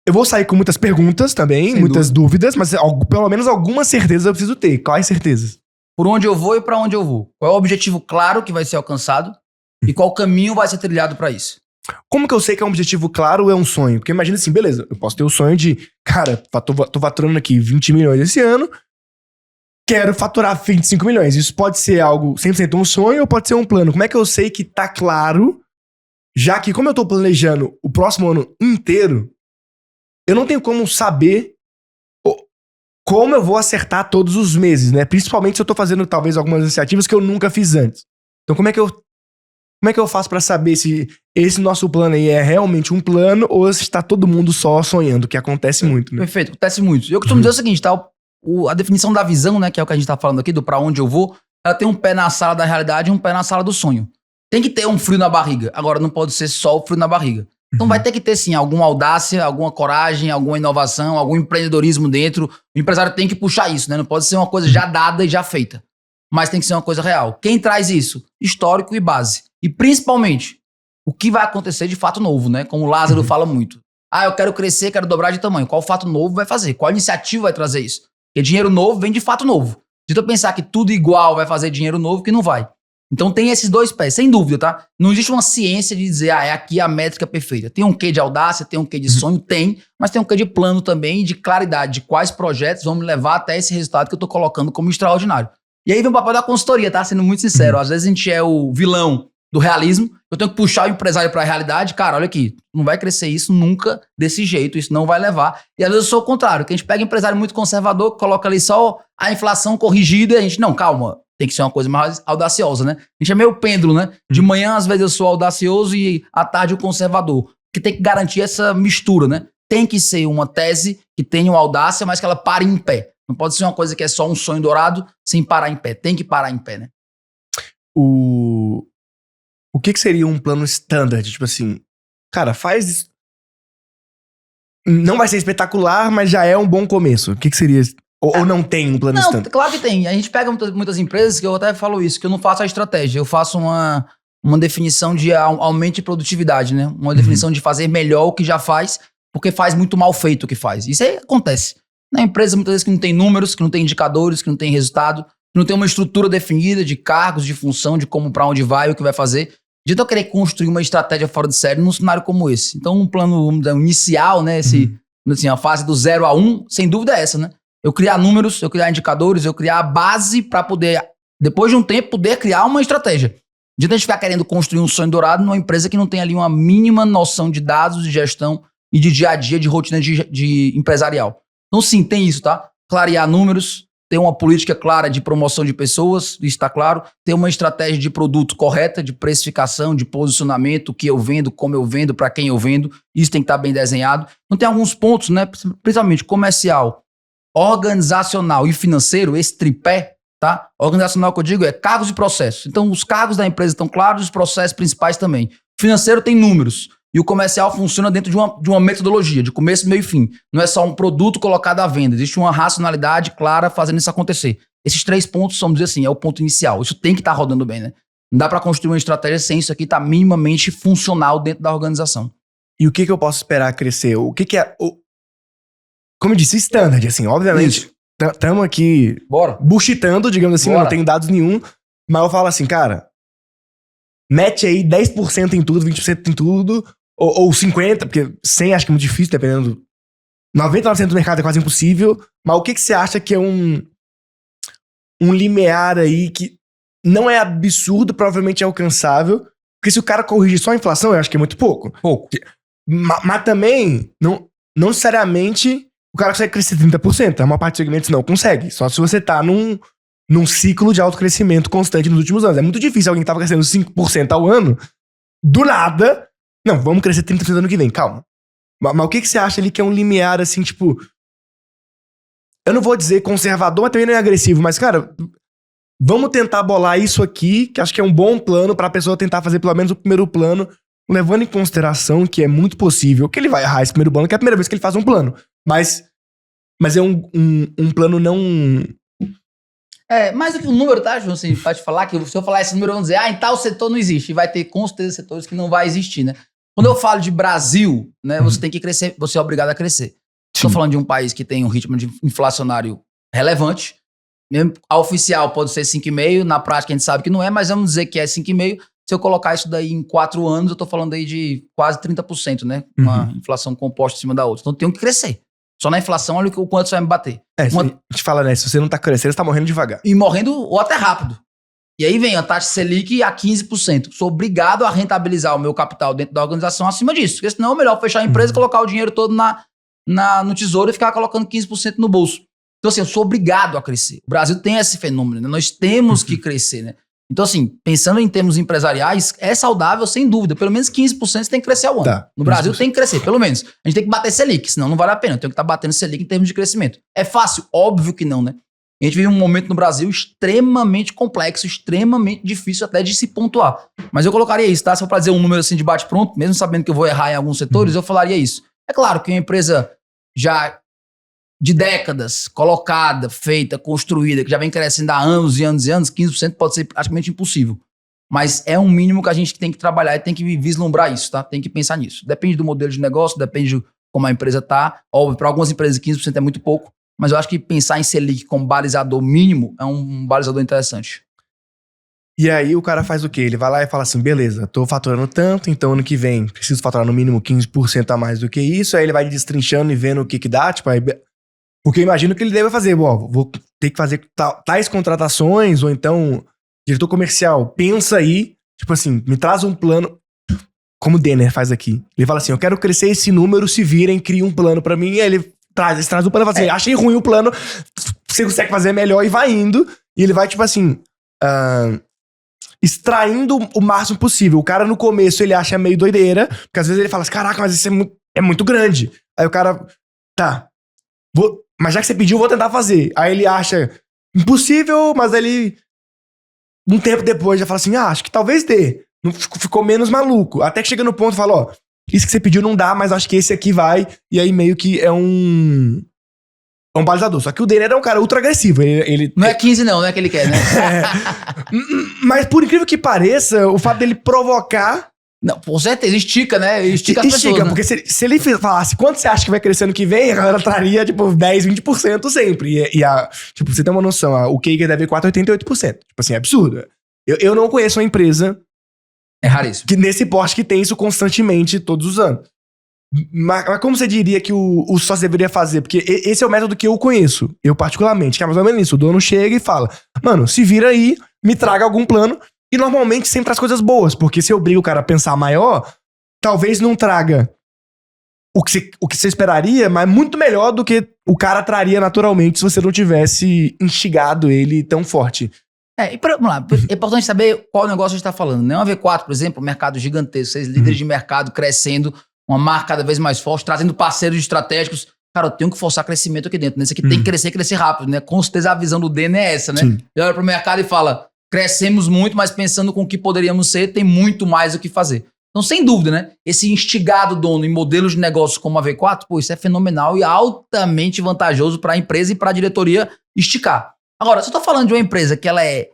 eu vou sair com muitas perguntas também, Sem muitas dúvidas, mas pelo menos algumas certezas eu preciso ter. Quais certezas? Por onde eu vou e pra onde eu vou. Qual é o objetivo claro que vai ser alcançado e qual caminho vai ser trilhado pra isso. Como que eu sei que é um objetivo claro ou é um sonho? Porque imagina assim, beleza, eu posso ter o sonho de, cara, tô faturando aqui 20 milhões esse ano, quero faturar 25 milhões. Isso pode ser algo 100% um sonho ou pode ser um plano? Como é que eu sei que tá claro, já que como eu tô planejando o próximo ano inteiro, eu não tenho como saber como eu vou acertar todos os meses, né? Principalmente se eu tô fazendo talvez algumas iniciativas que eu nunca fiz antes. Então como é que eu faço pra saber se esse nosso plano aí é realmente um plano ou se está todo mundo só sonhando, que acontece muito, né? Perfeito, acontece muito. Eu costumo dizer o seguinte, tá? A definição da visão, né, que é o que a gente tá falando aqui, do pra onde eu vou, ela tem um pé na sala da realidade e um pé na sala do sonho. Tem que ter um frio na barriga. Agora, não pode ser só o frio na barriga. Então vai ter que ter, sim, alguma audácia, alguma coragem, alguma inovação, algum empreendedorismo dentro. O empresário tem que puxar isso, né? Não pode ser uma coisa já dada e já feita. Mas tem que ser uma coisa real. Quem traz isso? Histórico e base. E principalmente, o que vai acontecer de fato novo, né? Como o Lázaro fala muito. Ah, eu quero crescer, quero dobrar de tamanho. Qual fato novo vai fazer? Qual iniciativa vai trazer isso? Porque dinheiro novo vem de fato novo. Se eu pensar que tudo igual vai fazer dinheiro novo, que não vai. Então tem esses 2 pés, sem dúvida, tá? Não existe uma ciência de dizer, é aqui a métrica perfeita. Tem um quê de audácia, tem um quê de sonho, tem, mas tem um quê de plano também e de claridade de quais projetos vão me levar até esse resultado que eu tô colocando como extraordinário. E aí vem o papel da consultoria, tá? Sendo muito sincero. Às vezes a gente é o vilão do realismo, eu tenho que puxar o empresário pra realidade. Cara, olha aqui, não vai crescer isso nunca desse jeito, isso não vai levar. E às vezes eu sou o contrário, que a gente pega um empresário muito conservador, coloca ali só a inflação corrigida e a gente, não, calma, tem que ser uma coisa mais audaciosa, né? A gente é meio pêndulo, né? De manhã, às vezes, eu sou audacioso e à tarde o conservador. Que tem que garantir essa mistura, né? Tem que ser uma tese que tenha uma audácia, mas que ela pare em pé. Não pode ser uma coisa que é só um sonho dourado sem parar em pé. Tem que parar em pé, né? O que seria um plano standard? Tipo assim, cara, faz isso. Não vai ser espetacular, mas já é um bom começo. O que seria? Ou não tem um plano Não, standard? claro que tem. A gente pega muitas empresas que eu até falo isso, que eu não faço a estratégia, eu faço uma definição de aumento de produtividade, né? Uma definição de fazer melhor o que já faz, porque faz muito mal feito o que faz. Isso aí acontece. Na empresa, muitas vezes, que não tem números, que não tem indicadores, que não tem resultado, que não tem uma estrutura definida de cargos, de função, de como, pra onde vai, o que vai fazer. De eu querer construir uma estratégia fora de série num cenário como esse. Então, um plano inicial, né? Assim, a fase do 0 a 1, sem dúvida é essa, né? Eu criar números, eu criar indicadores, eu criar a base para poder, depois de um tempo, poder criar uma estratégia. De a gente ficar querendo construir um sonho dourado numa empresa que não tem ali uma mínima noção de dados, de gestão e de dia a dia, de rotina de empresarial. Então, sim, tem isso, tá? Clarear números, ter uma política clara de promoção de pessoas, isso está claro. Ter uma estratégia de produto correta, de precificação, de posicionamento, o que eu vendo, como eu vendo, para quem eu vendo. Isso tem que estar bem desenhado. Então, tem alguns pontos, né? Principalmente comercial, organizacional e financeiro, esse tripé, tá? Organizacional que eu digo é cargos e processos. Então, os cargos da empresa estão claros, os processos principais também. Financeiro tem números. E o comercial funciona dentro de uma metodologia, de começo, meio e fim. Não é só um produto colocado à venda. Existe uma racionalidade clara fazendo isso acontecer. Esses 3 pontos, vamos dizer assim, é o ponto inicial. Isso tem que estar rodando bem, né? Não dá para construir uma estratégia sem isso aqui estar minimamente funcional dentro da organização. E o que eu posso esperar crescer? O que é... Como eu disse, standard, assim, obviamente. Estamos aqui bullshitando, digamos assim, não tenho dados nenhum. Mas eu falo assim, cara, mete aí 10% em tudo, 20% em tudo, ou 50%, porque 100% acho que é muito difícil, dependendo. 99% do mercado é quase impossível. Mas o que você acha que é um limiar aí que não é absurdo, provavelmente é alcançável? Porque se o cara corrigir só a inflação, eu acho que é muito pouco. Mas também, não necessariamente o cara consegue crescer 30%. A maior parte dos segmentos não consegue. Só se você tá num ciclo de autocrescimento constante nos últimos anos. É muito difícil alguém que tava crescendo 5% ao ano, do nada, não, vamos crescer 30% ano que vem, calma. Mas o que você acha ali que é um limiar, assim, tipo... Eu não vou dizer conservador, mas também não é agressivo, mas, cara, vamos tentar bolar isso aqui, que acho que é um bom plano pra pessoa tentar fazer pelo menos o primeiro plano, levando em consideração que é muito possível que ele vai errar esse primeiro plano, que é a primeira vez que ele faz um plano. Mas é um plano não... Mais do que um número, tá, João? Assim, pode falar que se eu falar esse número, vão dizer, em tal setor não existe. E vai ter, com certeza, setores que não vai existir, né? Quando eu falo de Brasil, né, você tem que crescer, você é obrigado a crescer. Estou falando de um país que tem um ritmo de inflacionário relevante. Mesmo a oficial pode ser 5,5%, na prática a gente sabe que não é, mas vamos dizer que é 5,5%. Se eu colocar isso daí em 4 anos, eu tô falando aí de quase 30%, né? Uma inflação composta em cima da outra. Então tem que crescer. Só na inflação, olha o quanto você vai me bater. A gente fala, né? Se você não tá crescendo, você tá morrendo devagar. E morrendo ou até rápido. E aí vem a taxa Selic a 15%. Sou obrigado a rentabilizar o meu capital dentro da organização acima disso. Porque senão é melhor fechar a empresa e colocar o dinheiro todo no tesouro e ficar colocando 15% no bolso. Então assim, eu sou obrigado a crescer. O Brasil tem esse fenômeno, né? Nós temos que crescer, né? Então assim, pensando em termos empresariais, é saudável sem dúvida. Pelo menos 15% você tem que crescer ao ano. Tá, no Brasil tem que crescer, pelo menos. A gente tem que bater Selic, senão não vale a pena. Eu tenho que estar batendo Selic em termos de crescimento. É fácil? Óbvio que não, né? A gente vive um momento no Brasil extremamente complexo, extremamente difícil até de se pontuar. Mas eu colocaria isso, tá? Se for pra dizer um número assim de bate-pronto, mesmo sabendo que eu vou errar em alguns setores, eu falaria isso. É claro que uma empresa já de décadas, colocada, feita, construída, que já vem crescendo há anos e anos e anos, 15% pode ser praticamente impossível. Mas é um mínimo que a gente tem que trabalhar e tem que vislumbrar isso, tá? Tem que pensar nisso. Depende do modelo de negócio, depende de como a empresa tá. Óbvio, para algumas empresas 15% é muito pouco, mas eu acho que pensar em Selic como balizador mínimo é um balizador interessante. E aí o cara faz o quê? Ele vai lá e fala assim, beleza, tô faturando tanto, então ano que vem preciso faturar no mínimo 15% a mais do que isso. Aí ele vai destrinchando e vendo o que dá, tipo... Aí, porque eu imagino que ele deve fazer, vou ter que fazer tais contratações, ou então, diretor comercial, pensa aí, tipo assim, me traz um plano, como o Denner faz aqui. Ele fala assim, eu quero crescer esse número, se virem, cria um plano pra mim, e aí ele traz o plano e fala assim, achei ruim o plano, você consegue fazer melhor, e vai indo, e ele vai, tipo assim, extraindo o máximo possível. O cara no começo, ele acha meio doideira, porque às vezes ele fala assim, caraca, mas isso é muito grande. Aí o cara, tá, mas já que você pediu, eu vou tentar fazer. Aí ele acha impossível, mas ele, um tempo depois, já fala assim, acho que talvez dê. Ficou menos maluco. Até que chega no ponto e fala, ó, isso que você pediu não dá, mas acho que esse aqui vai. E aí meio que é um balizador. Só que o Denner é um cara ultra agressivo. Ele não é 15 não é que ele quer, né? Mas por incrível que pareça, o fato dele provocar... Não, com certeza, estica, né? Estica as pessoas, né? Porque se ele falasse quanto você acha que vai crescer ano que vem, a galera traria, tipo, 10, 20% sempre. Tipo, você tem uma noção, o Kager deve 4,88%. Tipo assim, é absurdo. Eu não conheço uma empresa... É raríssimo. Que nesse porte que tem isso constantemente todos os anos. Mas como você diria que o sócio deveria fazer? Porque esse é o método que eu conheço, eu particularmente, que é mais ou menos isso. O dono chega e fala, mano, se vira aí, me traga algum plano. E normalmente sempre traz coisas boas, porque se eu obrigo o cara a pensar maior, talvez não traga o que você esperaria, mas muito melhor do que o cara traria naturalmente se você não tivesse instigado ele tão forte. Vamos lá, é importante saber qual negócio a gente tá falando, né? Uma V4, por exemplo, um mercado gigantesco, 6 líderes de mercado crescendo, uma marca cada vez mais forte, trazendo parceiros estratégicos. Cara, eu tenho que forçar crescimento aqui dentro, né? Isso aqui tem que crescer rápido, né? Com certeza a visão do Denner é essa, né? Sim. Ele olha pro mercado e fala... Crescemos muito, mas pensando com o que poderíamos ser, tem muito mais o que fazer. Então, sem dúvida, né? Esse instigado dono em modelos de negócio como a V4, pô, isso é fenomenal e altamente vantajoso para a empresa e para a diretoria esticar. Agora, se eu tô falando de uma empresa que ela é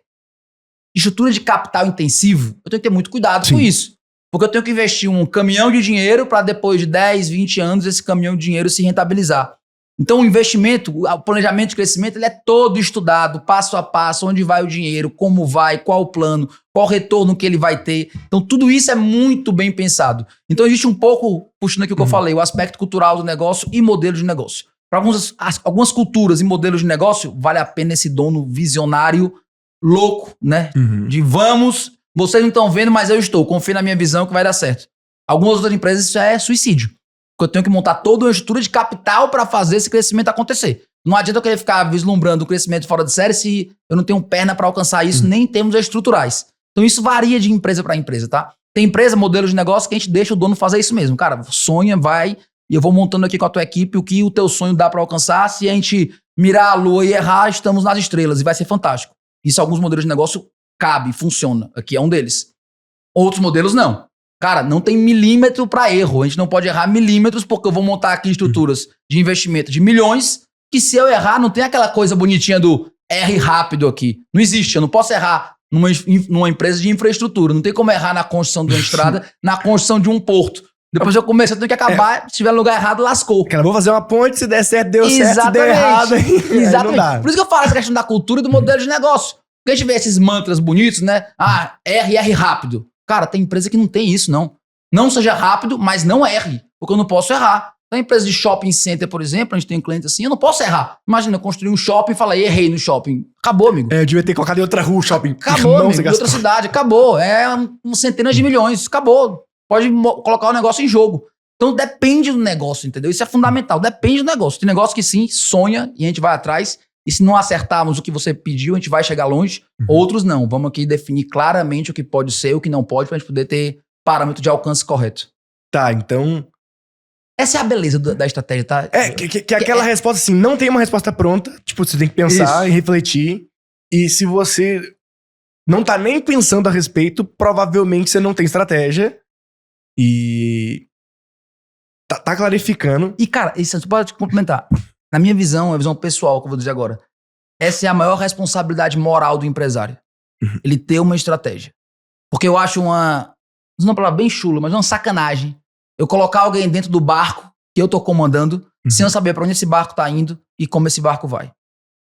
estrutura de capital intensivo, eu tenho que ter muito cuidado com isso. Porque eu tenho que investir um caminhão de dinheiro para depois de 10, 20 anos esse caminhão de dinheiro se rentabilizar. Então o investimento, o planejamento de crescimento, ele é todo estudado, passo a passo, onde vai o dinheiro, como vai, qual o plano, qual o retorno que ele vai ter. Então tudo isso é muito bem pensado. Então existe um pouco, puxando aqui o que eu falei, o aspecto cultural do negócio e modelo de negócio. Para algumas culturas e modelos de negócio, vale a pena esse dono visionário louco, né? De vamos, vocês não estão vendo, mas eu estou, confio na minha visão que vai dar certo. Algumas outras empresas isso é suicídio. Porque eu tenho que montar toda uma estrutura de capital para fazer esse crescimento acontecer. Não adianta eu querer ficar vislumbrando o crescimento fora de série se eu não tenho perna para alcançar isso, nem em termos estruturais. Então isso varia de empresa para empresa, tá? Tem empresa, modelos de negócio que a gente deixa o dono fazer isso mesmo. Cara, sonha, vai, e eu vou montando aqui com a tua equipe o que o teu sonho dá para alcançar. Se a gente mirar a lua e errar, estamos nas estrelas e vai ser fantástico. Isso alguns modelos de negócio cabe, funciona. Aqui é um deles. Outros modelos não. Cara, não tem milímetro para erro. A gente não pode errar milímetros porque eu vou montar aqui estruturas de investimento de milhões que se eu errar não tem aquela coisa bonitinha do erre rápido aqui. Não existe. Eu não posso errar numa empresa de infraestrutura. Não tem como errar na construção de uma estrada, na construção de um porto. Depois eu começo, eu tenho que acabar. Se tiver no lugar errado, lascou. Cara, vou fazer uma ponte, se der certo, deu certo, se der errado, aí Exatamente. não dá. Por isso que eu falo essa questão da cultura e do modelo de negócio. Porque a gente vê esses mantras bonitos, né? Ah, erre rápido. Cara, tem empresa que não tem isso, não. Não seja rápido, mas não erre. Porque eu não posso errar. Na empresa de shopping center, por exemplo, a gente tem um cliente assim, eu não posso errar. Imagina, eu construí um shopping e falei, errei no shopping. Acabou, amigo. Eu devia ter colocado em outra rua o shopping. Acabou, amigo, em outra cidade. Acabou. É centenas de milhões. Acabou. Pode colocar o negócio em jogo. Então depende do negócio, entendeu? Isso é fundamental. Depende do negócio. Tem negócio que sim, sonha e a gente vai atrás. E se não acertarmos o que você pediu, a gente vai chegar longe. Outros não. Vamos aqui definir claramente o que pode ser, o que não pode, pra gente poder ter parâmetro de alcance correto. Tá, então... Essa é a beleza da estratégia, tá? Que aquela resposta assim, não tem uma resposta pronta. Tipo, você tem que pensar e refletir. E se você não tá nem pensando a respeito, provavelmente você não tem estratégia. E... Tá clarificando. E, cara, isso pode complementar. Na minha visão, a visão pessoal que eu vou dizer agora, essa é a maior responsabilidade moral do empresário. Ele ter uma estratégia. Porque eu acho não é uma palavra bem chula, mas uma sacanagem eu colocar alguém dentro do barco que eu tô comandando sem eu saber pra onde esse barco tá indo e como esse barco vai.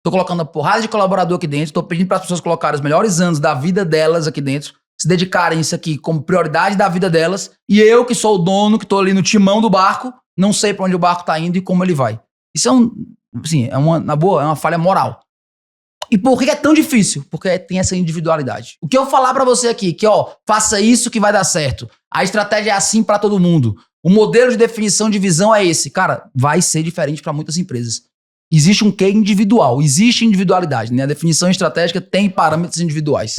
Tô colocando uma porrada de colaborador aqui dentro, tô pedindo para as pessoas colocarem os melhores anos da vida delas aqui dentro, se dedicarem isso aqui como prioridade da vida delas, e eu que sou o dono, que tô ali no timão do barco, não sei pra onde o barco tá indo e como ele vai. Isso na boa, é uma falha moral. E por que é tão difícil? Porque tem essa individualidade. O que eu falar pra você aqui, que faça isso que vai dar certo. A estratégia é assim pra todo mundo. O modelo de definição de visão é esse. Cara, vai ser diferente pra muitas empresas. Existe um quê individual, existe individualidade, né? A definição estratégica tem parâmetros individuais.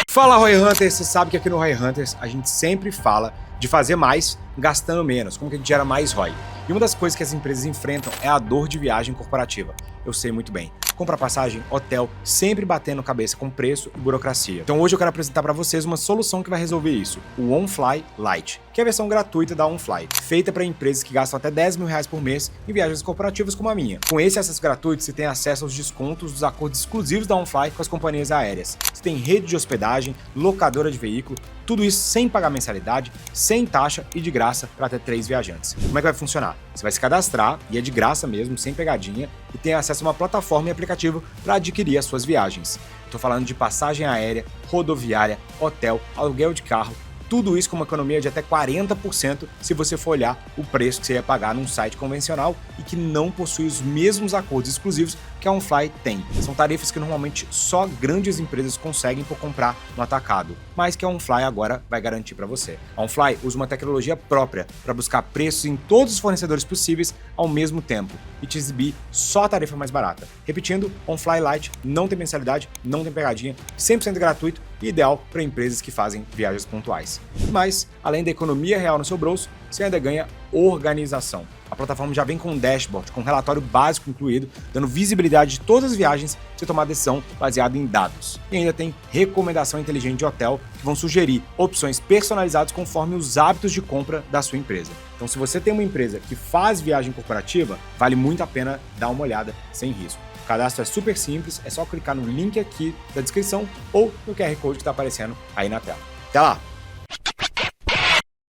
Fala, Roy Hunters! Você sabe que aqui no Roy Hunters a gente sempre fala de fazer mais gastando menos, como que a gente gera mais ROI. E uma das coisas que as empresas enfrentam é a dor de viagem corporativa. Eu sei muito bem. Comprar passagem, hotel, sempre batendo cabeça com preço e burocracia. Então hoje eu quero apresentar para vocês uma solução que vai resolver isso, o OnFly Lite, que é a versão gratuita da OnFly, feita para empresas que gastam até R$10 mil por mês em viagens corporativas como a minha. Com esse acesso gratuito, você tem acesso aos descontos dos acordos exclusivos da OnFly com as companhias aéreas. Você tem rede de hospedagem, locadora de veículo, tudo isso sem pagar mensalidade, sem taxa e de graça para até 3 viajantes. Como é que vai funcionar? Você vai se cadastrar, e é de graça mesmo, sem pegadinha, e tem acesso a uma plataforma e aplicativo para adquirir as suas viagens. Estou falando de passagem aérea, rodoviária, hotel, aluguel de carro, tudo isso com uma economia de até 40% se você for olhar o preço que você ia pagar num site convencional e que não possui os mesmos acordos exclusivos que a OnFly tem. São tarifas que normalmente só grandes empresas conseguem por comprar no atacado, mas que a OnFly agora vai garantir para você. A OnFly usa uma tecnologia própria para buscar preços em todos os fornecedores possíveis ao mesmo tempo e te exibir só a tarifa mais barata. Repetindo, OnFly Lite não tem mensalidade, não tem pegadinha, 100% gratuito e ideal para empresas que fazem viagens pontuais. Mas, além da economia real no seu bolso, você ainda ganha organização. A plataforma já vem com um dashboard, com um relatório básico incluído, dando visibilidade de todas as viagens para você tomar decisão baseada em dados. E ainda tem recomendação inteligente de hotel, que vão sugerir opções personalizadas conforme os hábitos de compra da sua empresa. Então, se você tem uma empresa que faz viagem corporativa, vale muito a pena dar uma olhada sem risco. O cadastro é super simples, é só clicar no link aqui da descrição ou no QR Code que está aparecendo aí na tela. Até lá!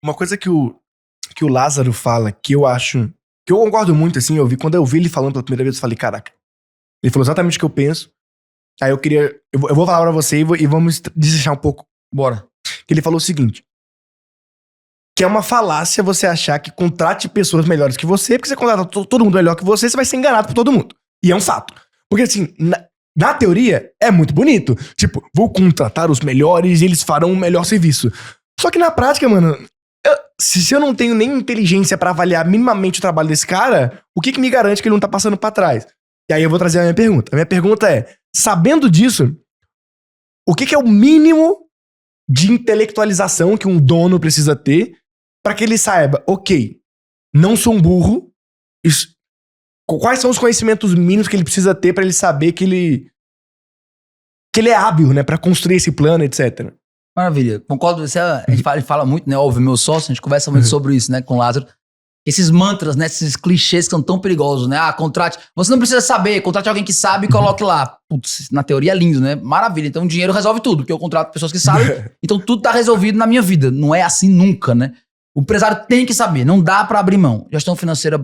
Uma coisa que o Lázaro fala, que eu acho... Que eu concordo muito, assim, quando eu vi ele falando pela primeira vez, eu falei, caraca. Ele falou exatamente o que eu penso. Aí eu queria... Eu vou falar pra você e vamos desleixar um pouco. Bora. Que ele falou o seguinte. Que é uma falácia você achar que contrate pessoas melhores que você, porque você contrata todo mundo melhor que você vai ser enganado por todo mundo. E é um fato. Porque assim, na teoria, é muito bonito. Tipo, vou contratar os melhores e eles farão o melhor serviço. Só que na prática, mano, Se eu não tenho nem inteligência pra avaliar minimamente o trabalho desse cara, o que me garante que ele não tá passando pra trás? E aí eu vou trazer a minha pergunta. A minha pergunta é, sabendo disso, o que é o mínimo de intelectualização que um dono precisa ter pra que ele saiba, ok, não sou um burro, quais são os conhecimentos mínimos que ele precisa ter pra ele saber que ele é hábil, né, pra construir esse plano, etc. Maravilha. Concordo com você. A gente fala muito, né? Óbvio, meu sócio, a gente conversa muito sobre isso, né? Com o Lázaro. Esses mantras, né? Esses clichês que são tão perigosos, né? Ah, contrate. Você não precisa saber. Contrate alguém que sabe e coloque lá. Putz, na teoria é lindo, né? Maravilha. Então o dinheiro resolve tudo, porque eu contrato pessoas que sabem. Então tudo tá resolvido na minha vida. Não é assim nunca, né? O empresário tem que saber. Não dá pra abrir mão. Gestão financeira,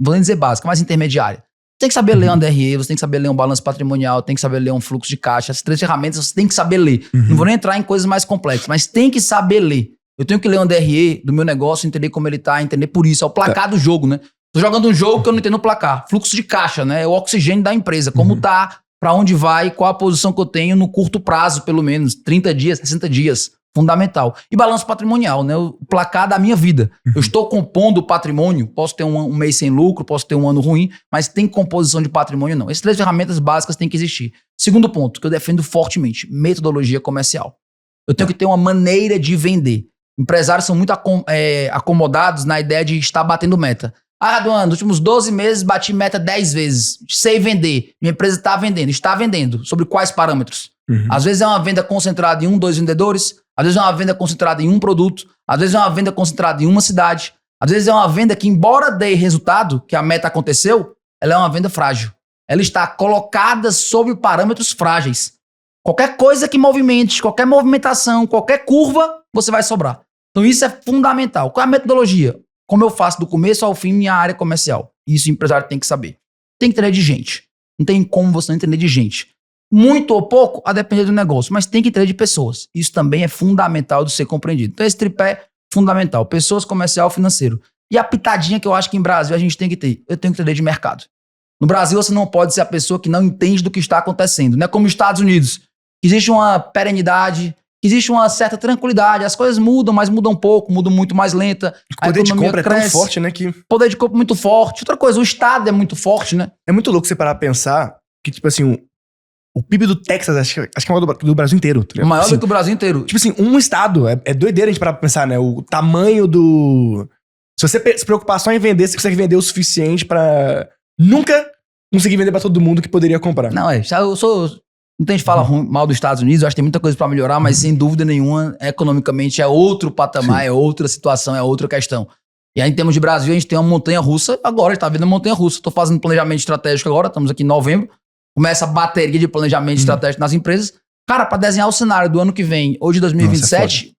vou nem dizer básica, mas intermediária. Tem que saber ler um DRE, você tem que saber ler um balanço patrimonial, tem que saber ler um fluxo de caixa. As 3 ferramentas você tem que saber ler. Não vou nem entrar em coisas mais complexas, mas tem que saber ler. Eu tenho que ler um DRE do meu negócio, entender como ele tá, entender por isso. É o placar do jogo, né? Tô jogando um jogo que eu não entendo o placar. Fluxo de caixa, né? É o oxigênio da empresa. Como tá, pra onde vai, qual a posição que eu tenho no curto prazo, pelo menos. 30 dias, 60 dias. Fundamental. E balanço patrimonial, né? O placar da minha vida. Eu estou compondo o patrimônio, posso ter um mês sem lucro, posso ter um ano ruim, mas tem composição de patrimônio não. Essas 3 ferramentas básicas têm que existir. Segundo ponto, que eu defendo fortemente, metodologia comercial. Eu tenho que ter uma maneira de vender. Empresários são muito acomodados na ideia de estar batendo meta. Ah, Raduan, nos últimos 12 meses bati meta 10 vezes. Sei vender. Minha empresa está vendendo. Sobre quais parâmetros? Às vezes é uma venda concentrada em 1, 2 vendedores. Às vezes é uma venda concentrada em um produto. Às vezes é uma venda concentrada em uma cidade. Às vezes é uma venda que, embora dê resultado, que a meta aconteceu, ela é uma venda frágil. Ela está colocada sobre parâmetros frágeis. Qualquer coisa que movimente, qualquer movimentação, qualquer curva, você vai sobrar. Então isso é fundamental. Qual é a metodologia? Como eu faço do começo ao fim minha área comercial. Isso o empresário tem que saber. Tem que entender de gente. Não tem como você não entender de gente. Muito ou pouco, a depender do negócio, mas tem que entender de pessoas. Isso também é fundamental de ser compreendido. Então esse tripé é fundamental. Pessoas, comercial, financeiro. E a pitadinha que eu acho que em Brasil a gente tem que ter. Eu tenho que entender de mercado. No Brasil você não pode ser a pessoa que não entende do que está acontecendo. Não é como nos Estados Unidos, que existe uma perenidade, que existe uma certa tranquilidade. As coisas mudam, mas mudam pouco, mudam muito mais lenta. O poder de compra é tão forte, né? Que... Poder de compra muito forte. Outra coisa, o Estado é muito forte, né? É muito louco você parar pra pensar que, tipo assim, o PIB do Texas, acho que é maior do Brasil inteiro. Tá ligado? Maior assim, do que o Brasil inteiro. Tipo assim, um estado, é doideira a gente parar pra pensar, né? O tamanho do... Se você se preocupar só em vender, você consegue vender o suficiente pra nunca conseguir vender pra todo mundo que poderia comprar. Não, eu sou... Não tem gente que fala mal dos Estados Unidos, eu acho que tem muita coisa pra melhorar, mas sem dúvida nenhuma, economicamente é outro patamar, é outra situação, é outra questão. E aí, em termos de Brasil, a gente tem uma montanha-russa agora, a gente tá vendo a montanha-russa. Tô fazendo planejamento estratégico agora, estamos aqui em novembro, começa a bateria de planejamento estratégico nas empresas. Cara, pra desenhar o cenário do ano que vem, ou de 2027,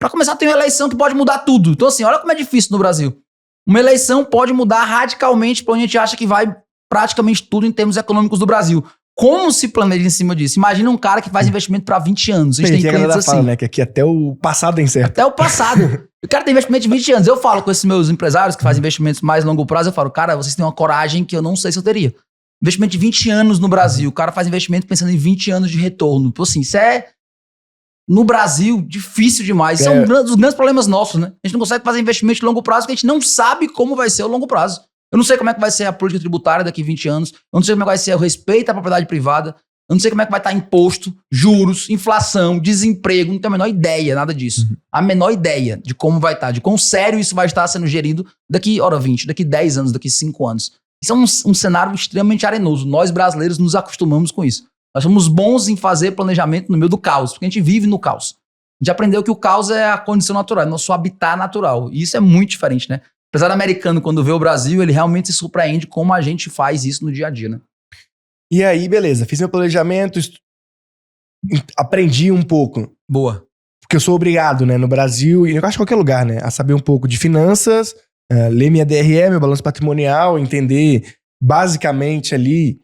pra começar tem uma eleição que pode mudar tudo. Então assim, olha como é difícil no Brasil. Uma eleição pode mudar radicalmente pra onde a gente acha que vai praticamente tudo em termos econômicos do Brasil. Como se planeja em cima disso? Imagina um cara que faz investimento pra 20 anos. A gente tem clientes assim. Fala, né, que aqui até o passado é incerto. Até o passado. O cara tem investimento de 20 anos. Eu falo com esses meus empresários que fazem investimentos mais longo prazo, eu falo, cara, vocês têm uma coragem que eu não sei se eu teria. Investimento de 20 anos no Brasil. O cara faz investimento pensando em 20 anos de retorno. Então assim, isso é, no Brasil, difícil demais. Isso é um dos grandes problemas nossos, né? A gente não consegue fazer investimento de longo prazo porque a gente não sabe como vai ser o longo prazo. Eu não sei como é que vai ser a política tributária daqui a 20 anos. Eu não sei como é que vai ser o respeito à propriedade privada. Eu não sei como é que vai estar imposto, juros, inflação, desemprego. Não tenho a menor ideia, nada disso. A menor ideia de como vai estar, de quão sério isso vai estar sendo gerido daqui, 20, daqui 10 anos, daqui 5 anos. Isso é um cenário extremamente arenoso. Nós, brasileiros, nos acostumamos com isso. Nós somos bons em fazer planejamento no meio do caos, porque a gente vive no caos. A gente aprendeu que o caos é a condição natural, é nosso habitat natural. E isso é muito diferente, né? O empresário americano, quando vê o Brasil, ele realmente se surpreende como a gente faz isso no dia a dia, né? E aí, beleza, fiz meu planejamento, aprendi um pouco. Boa. Porque eu sou obrigado, né, no Brasil, e eu acho que em qualquer lugar, né, a saber um pouco de finanças, ler minha DRE, meu balanço patrimonial, entender basicamente ali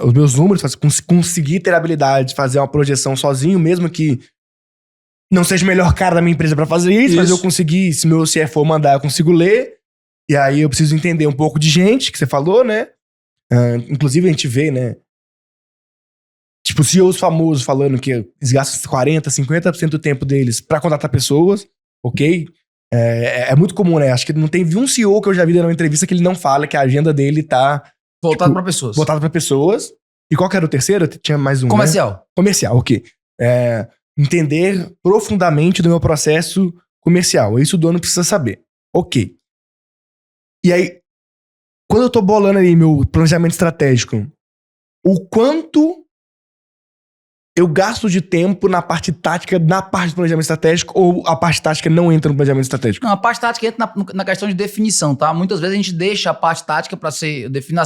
os meus números, conseguir ter a habilidade de fazer uma projeção sozinho, mesmo que não seja o melhor cara da minha empresa pra fazer isso, mas eu consegui, se meu CFO mandar, eu consigo ler. E aí eu preciso entender um pouco de gente, que você falou, né? Inclusive a gente vê, né? Tipo, CEOs famosos falando que eles gastam 40%, 50% do tempo deles pra contratar pessoas. ok? É muito comum, né? Acho que não tem um CEO que eu já vi numa entrevista que ele não fala que a agenda dele tá Voltado pra pessoas. voltada pra pessoas. E qual que era o terceiro? Tinha mais um, Comercial. né? Comercial, ok. Entender profundamente do meu processo comercial. Isso o dono precisa saber. Ok. E aí, quando eu tô bolando aí meu planejamento estratégico, o quanto eu gasto de tempo na parte tática, na parte do planejamento estratégico, ou a parte tática não entra no planejamento estratégico? Não, a parte tática entra na questão de definição, tá? Muitas vezes a gente deixa a parte tática para ser... Define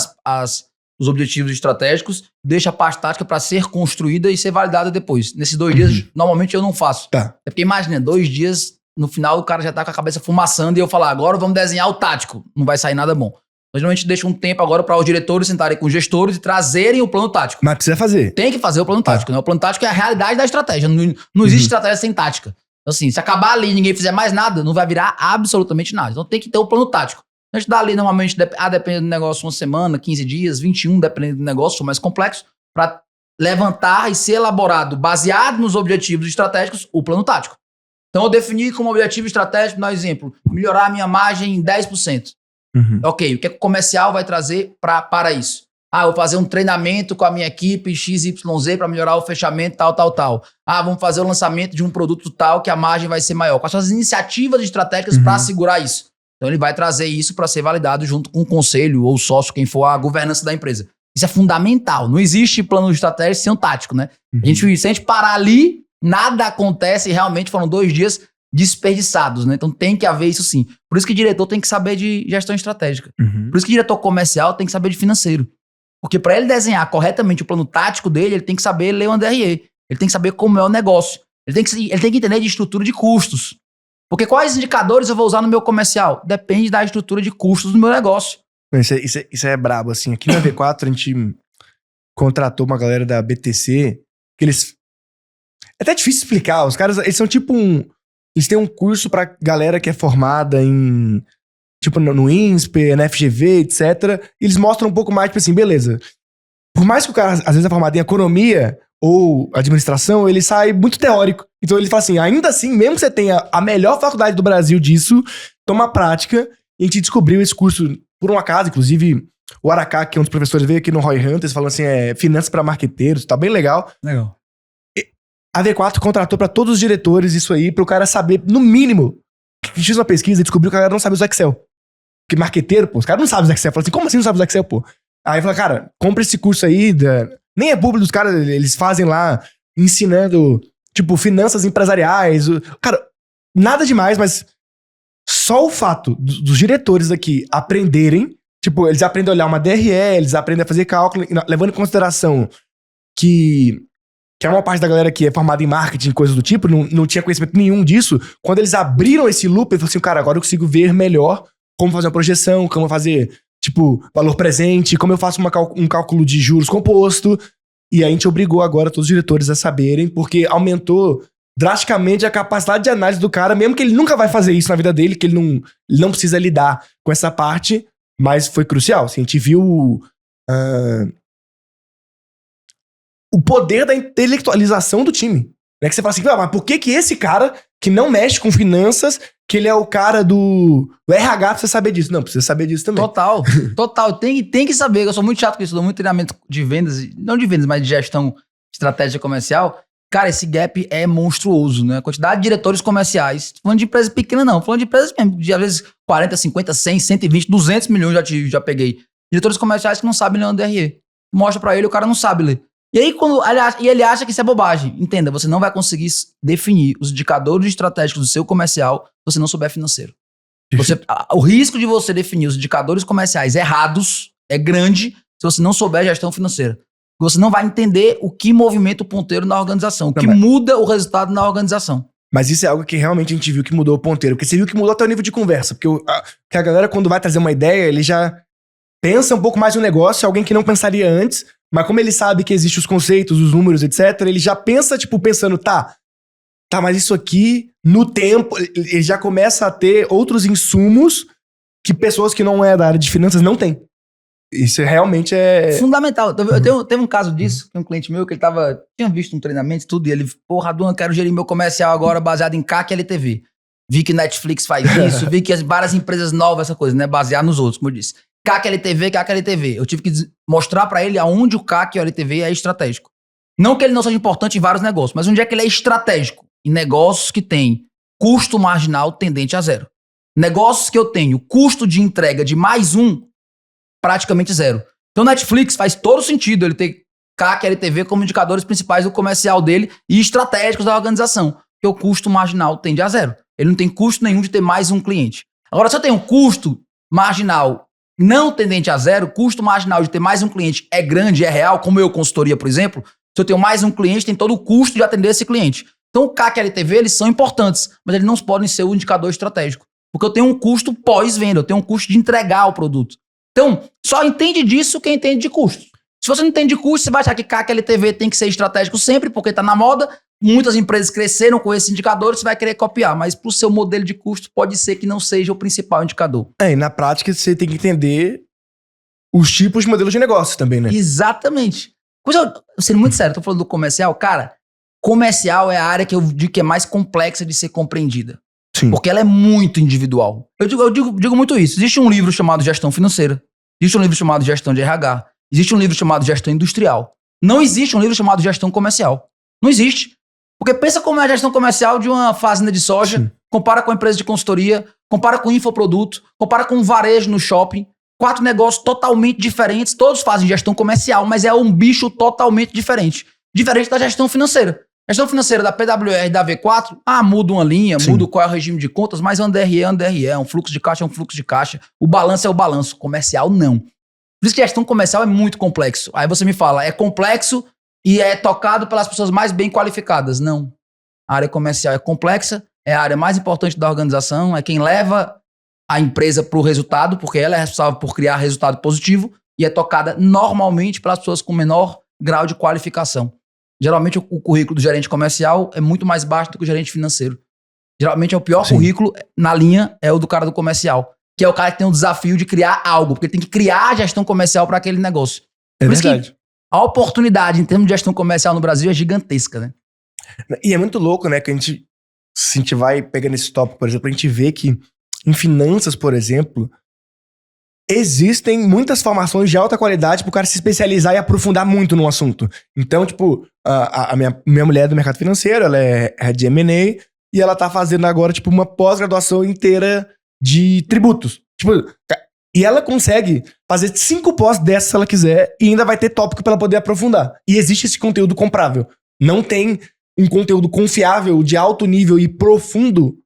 os objetivos estratégicos, deixa a parte tática para ser construída e ser validada depois. Nesses 2 dias, normalmente eu não faço. Tá. É porque imagina, 2 dias, no final o cara já tá com a cabeça fumaçando e eu falar, agora vamos desenhar o tático. Não vai sair nada bom. Mas normalmente deixa um tempo agora para os diretores sentarem com os gestores e trazerem o plano tático. Mas precisa fazer. Tem que fazer o plano tático, né? O plano tático é a realidade da estratégia. Não existe estratégia sem tática. Então, assim, se acabar ali e ninguém fizer mais nada, não vai virar absolutamente nada. Então tem que ter o plano tático. A gente dá ali, normalmente, dependendo do negócio, 1 semana, 15 dias, 21, dependendo do negócio, mais complexo, para levantar e ser elaborado, baseado nos objetivos estratégicos, o plano tático. Então eu defini como objetivo estratégico, por exemplo, melhorar a minha margem em 10%. Ok, o que o comercial vai trazer para isso? Ah, eu vou fazer um treinamento com a minha equipe XYZ para melhorar o fechamento tal. Ah, vamos fazer o lançamento de um produto tal que a margem vai ser maior. Quais são as iniciativas estratégicas para segurar isso? Então ele vai trazer isso para ser validado junto com o conselho ou o sócio, quem for a governança da empresa. Isso é fundamental. Não existe plano estratégico sem um tático, né? Se a gente parar ali, nada acontece e realmente foram 2 dias desperdiçados, né? Então tem que haver isso sim. Por isso que o diretor tem que saber de gestão estratégica. Por isso que o diretor comercial tem que saber de financeiro. Porque para ele desenhar corretamente o plano tático dele, ele tem que saber ler o DRE. Ele tem que saber como é o negócio. Ele tem que entender de estrutura de custos. Porque quais indicadores eu vou usar no meu comercial? Depende da estrutura de custos do meu negócio. Isso é brabo, assim. Aqui na V4 a gente contratou uma galera da BTC que eles... É até difícil explicar. Os caras, eles são tipo eles têm um curso pra galera que é formada em... Tipo, no INSPE, na FGV, etc. E eles mostram um pouco mais, tipo assim, beleza. Por mais que o cara, às vezes, é formado em economia ou administração, ele sai muito teórico. Então ele fala assim, ainda assim, mesmo que você tenha a melhor faculdade do Brasil disso, toma prática. E a gente descobriu esse curso por um acaso, inclusive o Aracá, que é um dos professores, veio aqui no Roy Hunters, falando assim, finanças para marqueteiros, tá bem legal. Legal. A V4 contratou para todos os diretores isso aí, pro cara saber, no mínimo, a gente fez uma pesquisa e descobriu que a galera não sabe usar Excel. Porque marqueteiro, pô, os caras não sabem usar Excel. Fala assim, como assim não sabe usar Excel, pô? Aí fala, cara, compra esse curso aí, nem é público dos caras, eles fazem lá, ensinando, tipo, finanças empresariais. Cara, nada demais, mas só o fato dos diretores aqui aprenderem, tipo, eles aprendem a olhar uma DRE, eles aprendem a fazer cálculo, levando em consideração que a maior parte da galera que é formada em marketing, coisas do tipo, não tinha conhecimento nenhum disso. Quando eles abriram esse loop, eles falaram assim, cara, agora eu consigo ver melhor como fazer uma projeção, como fazer, tipo, valor presente, como eu faço um cálculo de juros composto. E aí a gente obrigou agora todos os diretores a saberem, porque aumentou drasticamente a capacidade de análise do cara, mesmo que ele nunca vai fazer isso na vida dele, que ele não precisa lidar com essa parte, mas foi crucial. Assim, a gente viu o poder da intelectualização do time. Né? Que você fala assim, mas por que esse cara que não mexe com finanças, que ele é o cara do RH, precisa saber disso? Não, precisa saber disso também. Total. Tem que saber. Eu sou muito chato com isso. Eu dou muito treinamento de vendas, não de vendas, mas de gestão, estratégia comercial. Cara, esse gap é monstruoso, né? A quantidade de diretores comerciais, falando de empresa pequena não, falando de empresas mesmo, de às vezes 40, 50, 100, 120, 200 milhões já peguei. Diretores comerciais que não sabem ler um DRE. Mostra pra ele, o cara não sabe ler. E aí, ele acha que isso é bobagem. Entenda, você não vai conseguir definir os indicadores estratégicos do seu comercial se você não souber financeiro. O risco de você definir os indicadores comerciais errados é grande se você não souber gestão financeira. Você não vai entender o que movimenta o ponteiro na organização, o que muda o resultado na organização. Mas isso é algo que realmente a gente viu que mudou o ponteiro. Porque você viu que mudou até o nível de conversa. Porque a galera, quando vai trazer uma ideia, ele já pensa um pouco mais no negócio, alguém que não pensaria antes. Mas como ele sabe que existem os conceitos, os números, etc., ele já pensa, tipo, pensando, tá, mas isso aqui, no tempo, ele já começa a ter outros insumos que pessoas que não é da área de finanças não têm. Isso realmente é... fundamental. Teve um caso disso, que um cliente meu, que ele tinha visto um treinamento e tudo, e ele, porra, Duan, quero gerir meu comercial agora baseado em CAC e LTV. Vi que Netflix faz isso, vi que várias empresas novas, essa coisa, né? Basear nos outros, como eu disse. CAC LTV, CAC LTV. Eu tive que mostrar pra ele aonde o CAC e o LTV é estratégico. Não que ele não seja importante em vários negócios, mas onde é que ele é estratégico? Em negócios que tem custo marginal tendente a zero. Negócios que eu tenho custo de entrega de mais um, praticamente zero. Então, Netflix faz todo sentido ele ter CAC e LTV como indicadores principais do comercial dele e estratégicos da organização, porque o custo marginal tende a zero. Ele não tem custo nenhum de ter mais um cliente. Agora, se eu tenho um custo marginal não tendente a zero, custo marginal de ter mais um cliente é grande, é real, como eu consultoria, por exemplo, se eu tenho mais um cliente, tem todo o custo de atender esse cliente. Então, o CAC e LTV, eles são importantes, mas eles não podem ser o indicador estratégico. Porque eu tenho um custo pós-venda, eu tenho um custo de entregar o produto. Então, só entende disso quem entende de custo. Se você não entende de custo, você vai achar que CAC e LTV tem que ser estratégico sempre, porque está na moda. Muitas empresas cresceram com esses indicadores, você vai querer copiar. Mas para o seu modelo de custo, pode ser que não seja o principal indicador. E na prática, você tem que entender os tipos de modelos de negócio também, né? Exatamente. Sendo muito sério, tô falando do comercial. Cara, comercial é a área que eu digo que é mais complexa de ser compreendida. Sim. Porque ela é muito individual. Eu digo muito isso. Existe um livro chamado Gestão Financeira. Existe um livro chamado Gestão de RH. Existe um livro chamado Gestão Industrial. Não existe um livro chamado Gestão Comercial. Não existe. Porque pensa como é a gestão comercial de uma fazenda de soja, sim, compara com a empresa de consultoria, compara com infoproduto, compara com um varejo no shopping. 4 negócios totalmente diferentes. Todos fazem gestão comercial, mas é um bicho totalmente diferente. Diferente da gestão financeira. Gestão financeira da PWR e da V4, muda uma linha, sim, muda qual é o regime de contas, mas ANDRE é ANDRE, um fluxo de caixa é um fluxo de caixa, o balanço é o balanço, comercial não. Por isso que gestão comercial é muito complexo. Aí você me fala, é complexo e é tocado pelas pessoas mais bem qualificadas. Não. A área comercial é complexa, é a área mais importante da organização, é quem leva a empresa para o resultado, porque ela é responsável por criar resultado positivo e é tocada normalmente pelas pessoas com menor grau de qualificação. Geralmente o currículo do gerente comercial é muito mais baixo do que o gerente financeiro. Geralmente é o pior, sim, currículo na linha é o do cara do comercial, que é o cara que tem um desafio de criar algo, porque ele tem que criar a gestão comercial para aquele negócio. É verdade. A oportunidade em termos de gestão comercial no Brasil é gigantesca, né? E é muito louco, né, que se a gente vai pegando esse tópico, por exemplo, a gente vê que em finanças, por exemplo, existem muitas formações de alta qualidade pro cara se especializar e aprofundar muito no assunto. Então, tipo, a minha mulher é do mercado financeiro, ela é de M&A e ela tá fazendo agora, tipo, uma pós-graduação inteira de tributos. Tipo, e ela consegue fazer 5 pós dessas se ela quiser e ainda vai ter tópico pra ela poder aprofundar. E existe esse conteúdo comprável. Não tem um conteúdo confiável, de alto nível e profundo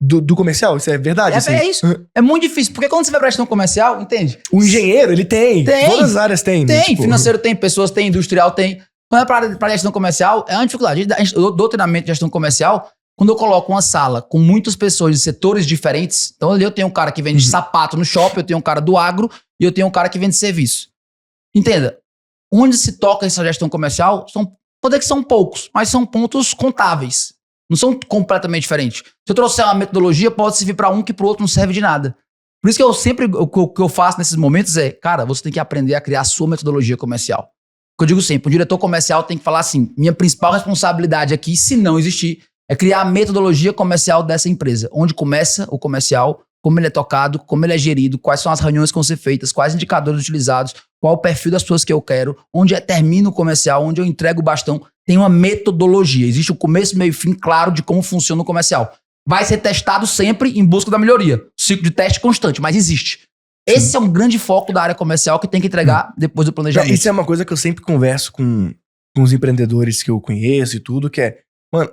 do comercial, isso é verdade? Assim. É isso. É muito difícil, porque quando você vai pra gestão comercial, entende? O engenheiro, ele tem. Todas as áreas tem. Tem, né? Tipo, financeiro tem, pessoas tem, industrial tem. Quando é pra gestão comercial, é uma dificuldade. Eu dou treinamento de gestão comercial, quando eu coloco uma sala com muitas pessoas de setores diferentes, então ali eu tenho um cara que vende sapato no shopping, eu tenho um cara do agro e eu tenho um cara que vende serviço. Entenda, onde se toca essa gestão comercial, pode ser que são poucos, mas são pontos contáveis. Não são completamente diferentes. Se eu trouxer uma metodologia, pode servir para um que para o outro não serve de nada. Por isso que eu sempre, o que eu faço nesses momentos é, cara, você tem que aprender a criar a sua metodologia comercial. O que eu digo sempre, o diretor comercial tem que falar assim, minha principal responsabilidade aqui, se não existir, é criar a metodologia comercial dessa empresa. Onde começa o comercial, como ele é tocado, como ele é gerido, quais são as reuniões que vão ser feitas, quais indicadores utilizados, qual o perfil das pessoas que eu quero, onde termina o comercial, onde eu entrego o bastão. Tem uma metodologia. Existe o começo, meio e fim claro de como funciona o comercial. Vai ser testado sempre em busca da melhoria. Ciclo de teste constante, mas existe. Sim. Esse é um grande foco da área comercial que tem que entregar depois do planejamento. Isso é uma coisa que eu sempre converso com os empreendedores que eu conheço e tudo, que é, mano,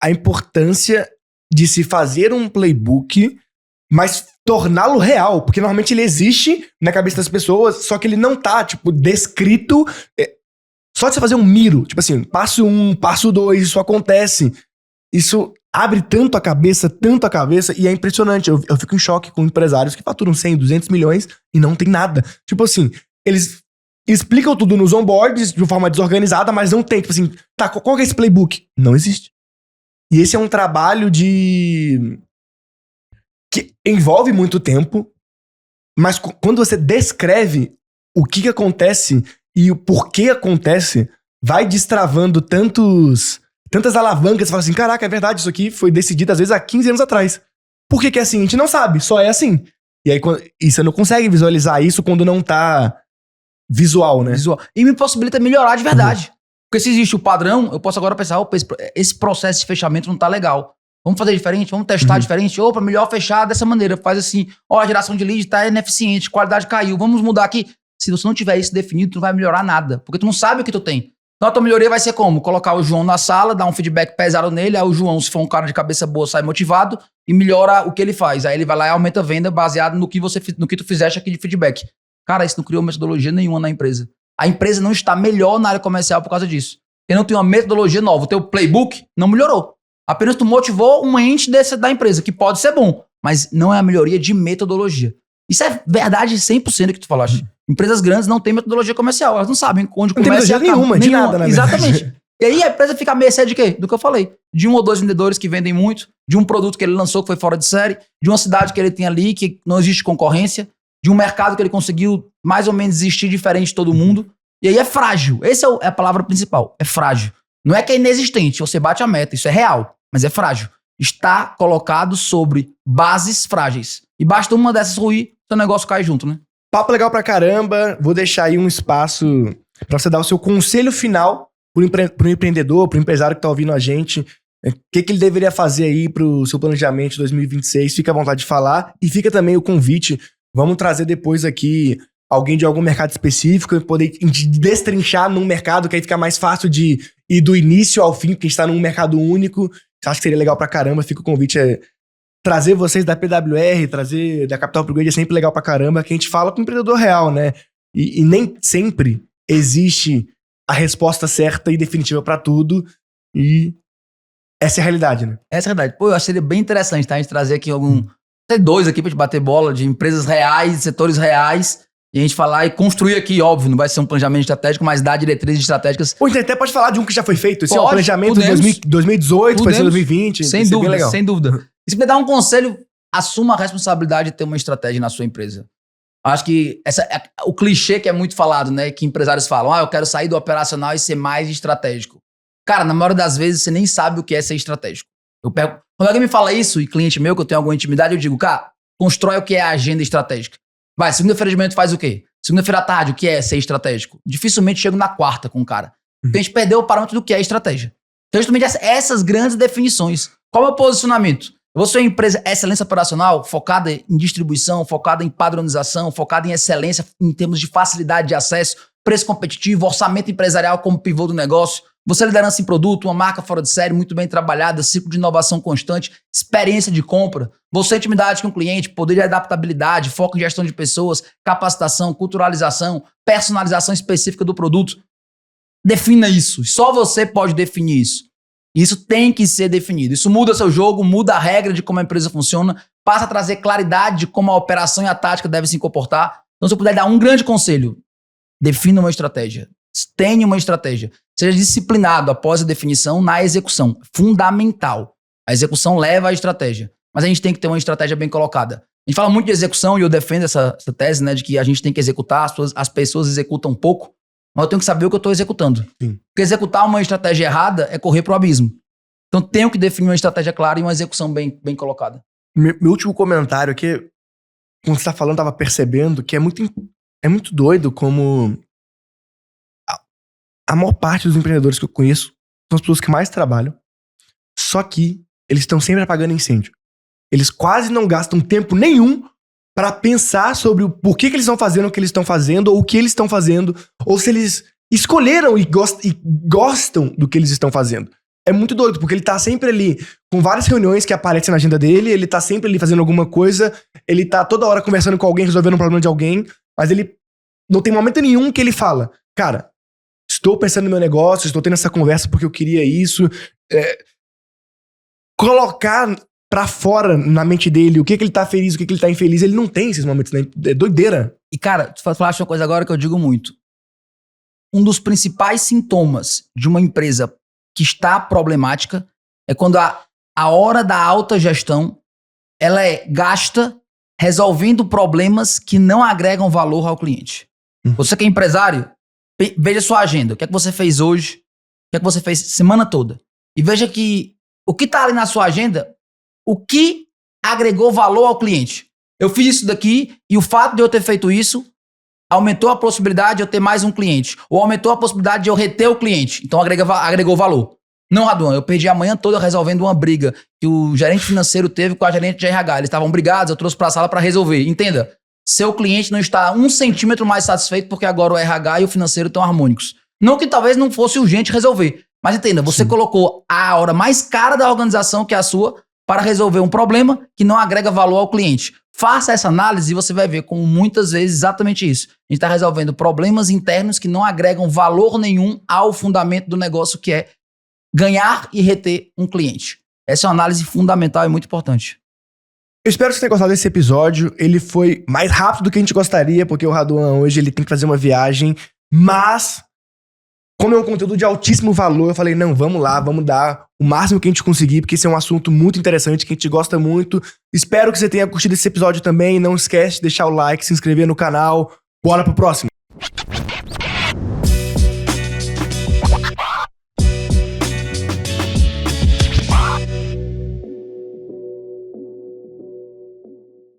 a importância de se fazer um playbook, mas torná-lo real. Porque normalmente ele existe na cabeça das pessoas, só que ele não tá, tipo, descrito... Só de você fazer um miro, tipo assim, passo 1, passo 2, isso acontece. Isso abre tanto a cabeça, e é impressionante. Eu fico em choque com empresários que faturam 100, 200 milhões e não tem nada. Tipo assim, eles explicam tudo nos onboards de uma forma desorganizada, mas não tem. Tipo assim, tá, qual que é esse playbook? Não existe. E esse é um trabalho que envolve muito tempo, mas quando você descreve o que acontece... E o porquê acontece, vai destravando tantas alavancas. Você fala assim, caraca, é verdade, isso aqui foi decidido às vezes há 15 anos atrás. Por que é assim? A gente não sabe, só é assim. E aí e você não consegue visualizar isso quando não tá visual, né? Visual. E me possibilita melhorar de verdade. Porque se existe o padrão, eu posso agora pensar, opa, esse processo de fechamento não tá legal. Vamos fazer diferente, vamos testar diferente. Opa, melhor fechar dessa maneira. Faz assim, ó, a geração de lead tá ineficiente, qualidade caiu, vamos mudar aqui. Se você não tiver isso definido, tu não vai melhorar nada. Porque tu não sabe o que tu tem. Então a tua melhoria vai ser como? Colocar o João na sala, dar um feedback pesado nele, aí o João, se for um cara de cabeça boa, sai motivado e melhora o que ele faz. Aí ele vai lá e aumenta a venda baseado no que tu fizeste aqui de feedback. Cara, isso não criou metodologia nenhuma na empresa. A empresa não está melhor na área comercial por causa disso. Porque não tem uma metodologia nova. O teu playbook não melhorou. Apenas tu motivou um ente da empresa, que pode ser bom, mas não é a melhoria de metodologia. Isso é verdade 100% do que tu falaste. Empresas grandes não têm metodologia comercial. Elas não sabem onde começa. Não tem metodologia nenhuma, de nada, né? Exatamente. E aí a empresa fica à mercê de quê? Do que eu falei. De 1 ou 2 vendedores que vendem muito, de um produto que ele lançou que foi fora de série, de uma cidade que ele tem ali que não existe concorrência, de um mercado que ele conseguiu mais ou menos existir diferente de todo mundo. E aí é frágil. Essa é a palavra principal. É frágil. Não é que é inexistente, você bate a meta. Isso é real, mas é frágil. Está colocado sobre bases frágeis. E basta uma dessas ruir, seu negócio cai junto, né? Papo legal pra caramba. Vou deixar aí um espaço pra você dar o seu conselho final pro empreendedor, pro empresário que tá ouvindo a gente. O que ele deveria fazer aí pro seu planejamento de 2026. Fica à vontade de falar. E fica também o convite. Vamos trazer depois aqui alguém de algum mercado específico e poder destrinchar num mercado que aí fica mais fácil de ir do início ao fim, porque a gente tá num mercado único. Acho que seria legal pra caramba. Fica o convite. Trazer vocês da PWR, trazer da Capital Upgrade é sempre legal pra caramba, que a gente fala com o empreendedor real, né? E nem sempre existe a resposta certa e definitiva pra tudo. E essa é a realidade, né? Essa é a realidade. Pô, eu acho que seria bem interessante, tá? A gente trazer aqui até 2 aqui pra gente bater bola de empresas reais, de setores reais, e a gente falar e construir aqui, óbvio, não vai ser um planejamento estratégico, mas dar diretrizes estratégicas. Pô, a gente até pode falar de um que já foi feito, esse Pode, ó, planejamento de 2018, foi 2020. Sem dúvida, legal. Sem dúvida. E se puder dar um conselho, assuma a responsabilidade de ter uma estratégia na sua empresa. Acho que o clichê que é muito falado, né? Que empresários falam, eu quero sair do operacional e ser mais estratégico. Cara, na maioria das vezes você nem sabe o que é ser estratégico. Quando alguém me fala isso, e cliente meu, que eu tenho alguma intimidade, eu digo, cara, constrói o que é a agenda estratégica. Vai, segunda-feira de manhã tu faz o quê? Segunda-feira à tarde, o que é ser estratégico? Dificilmente chego na quarta com o cara. Porque a gente perdeu o parâmetro do que é estratégia. Então, justamente essas grandes definições. Qual é o posicionamento? Eu vou ser uma empresa excelência operacional, focada em distribuição, focada em padronização, focada em excelência em termos de facilidade de acesso, preço competitivo, orçamento empresarial como pivô do negócio. Você liderança em produto, uma marca fora de série, muito bem trabalhada, ciclo de inovação constante, experiência de compra. Você intimidade com o cliente, poder de adaptabilidade, foco em gestão de pessoas, capacitação, culturalização, personalização específica do produto. Defina isso. Só você pode definir isso. Isso tem que ser definido. Isso muda seu jogo, muda a regra de como a empresa funciona, passa a trazer claridade de como a operação e a tática devem se comportar. Então, se eu puder dar um grande conselho, defina uma estratégia. Tenha uma estratégia. Seja disciplinado após a definição na execução. Fundamental. A execução leva à estratégia. Mas a gente tem que ter uma estratégia bem colocada. A gente fala muito de execução e eu defendo essa tese, né, de que a gente tem que executar, as pessoas executam pouco, mas eu tenho que saber o que eu estou executando. Sim. Porque executar uma estratégia errada é correr pro abismo. Então tenho que definir uma estratégia clara e uma execução bem colocada. Meu último comentário aqui, quando você tá falando, eu tava percebendo que é muito doido como a maior parte dos empreendedores que eu conheço são as pessoas que mais trabalham, só que eles estão sempre apagando incêndio. Eles quase não gastam tempo nenhum para pensar sobre o porquê que eles estão fazendo o que eles estão fazendo, ou o que eles estão fazendo, ou se eles escolheram e gostam do que eles estão fazendo. É muito doido, porque ele tá sempre ali com várias reuniões que aparecem na agenda dele, ele tá sempre ali fazendo alguma coisa, ele tá toda hora conversando com alguém, resolvendo um problema de alguém, mas ele não tem momento nenhum que ele fala, cara, estou pensando no meu negócio, estou tendo essa conversa porque eu queria isso. Colocar pra fora na mente dele o que ele tá feliz, o que ele tá infeliz, ele não tem esses momentos, né? É doideira. E cara, tu falaste uma coisa agora que eu digo muito. Um dos principais sintomas de uma empresa que está problemática é quando a hora da alta gestão ela é gasta resolvendo problemas que não agregam valor ao cliente. Você que é empresário, veja sua agenda. O que é que você fez hoje? O que é que você fez semana toda? E veja que o que está ali na sua agenda, o que agregou valor ao cliente. Eu fiz isso daqui e o fato de eu ter feito isso aumentou a possibilidade de eu ter mais um cliente. Ou aumentou a possibilidade de eu reter o cliente. Então agregou valor. Não, Raduan, eu perdi a manhã toda resolvendo uma briga que o gerente financeiro teve com a gerente de RH. Eles estavam brigados, eu trouxe para a sala para resolver. Entenda, seu cliente não está 1 centímetro mais satisfeito porque agora o RH e o financeiro estão harmônicos. Não que talvez não fosse urgente resolver. Mas entenda, você colocou a hora mais cara da organização, que é a sua, para resolver um problema que não agrega valor ao cliente. Faça essa análise e você vai ver como muitas vezes exatamente isso. A gente está resolvendo problemas internos que não agregam valor nenhum ao fundamento do negócio, que é ganhar e reter um cliente. Essa é uma análise fundamental e muito importante. Eu espero que você tenha gostado desse episódio. Ele foi mais rápido do que a gente gostaria, porque o Raduan hoje ele tem que fazer uma viagem, mas como é um conteúdo de altíssimo valor, eu falei, não, vamos lá, vamos dar o máximo que a gente conseguir, porque esse é um assunto muito interessante, que a gente gosta muito. Espero que você tenha curtido esse episódio também. Não esquece de deixar o like, se inscrever no canal. Bora pro próximo.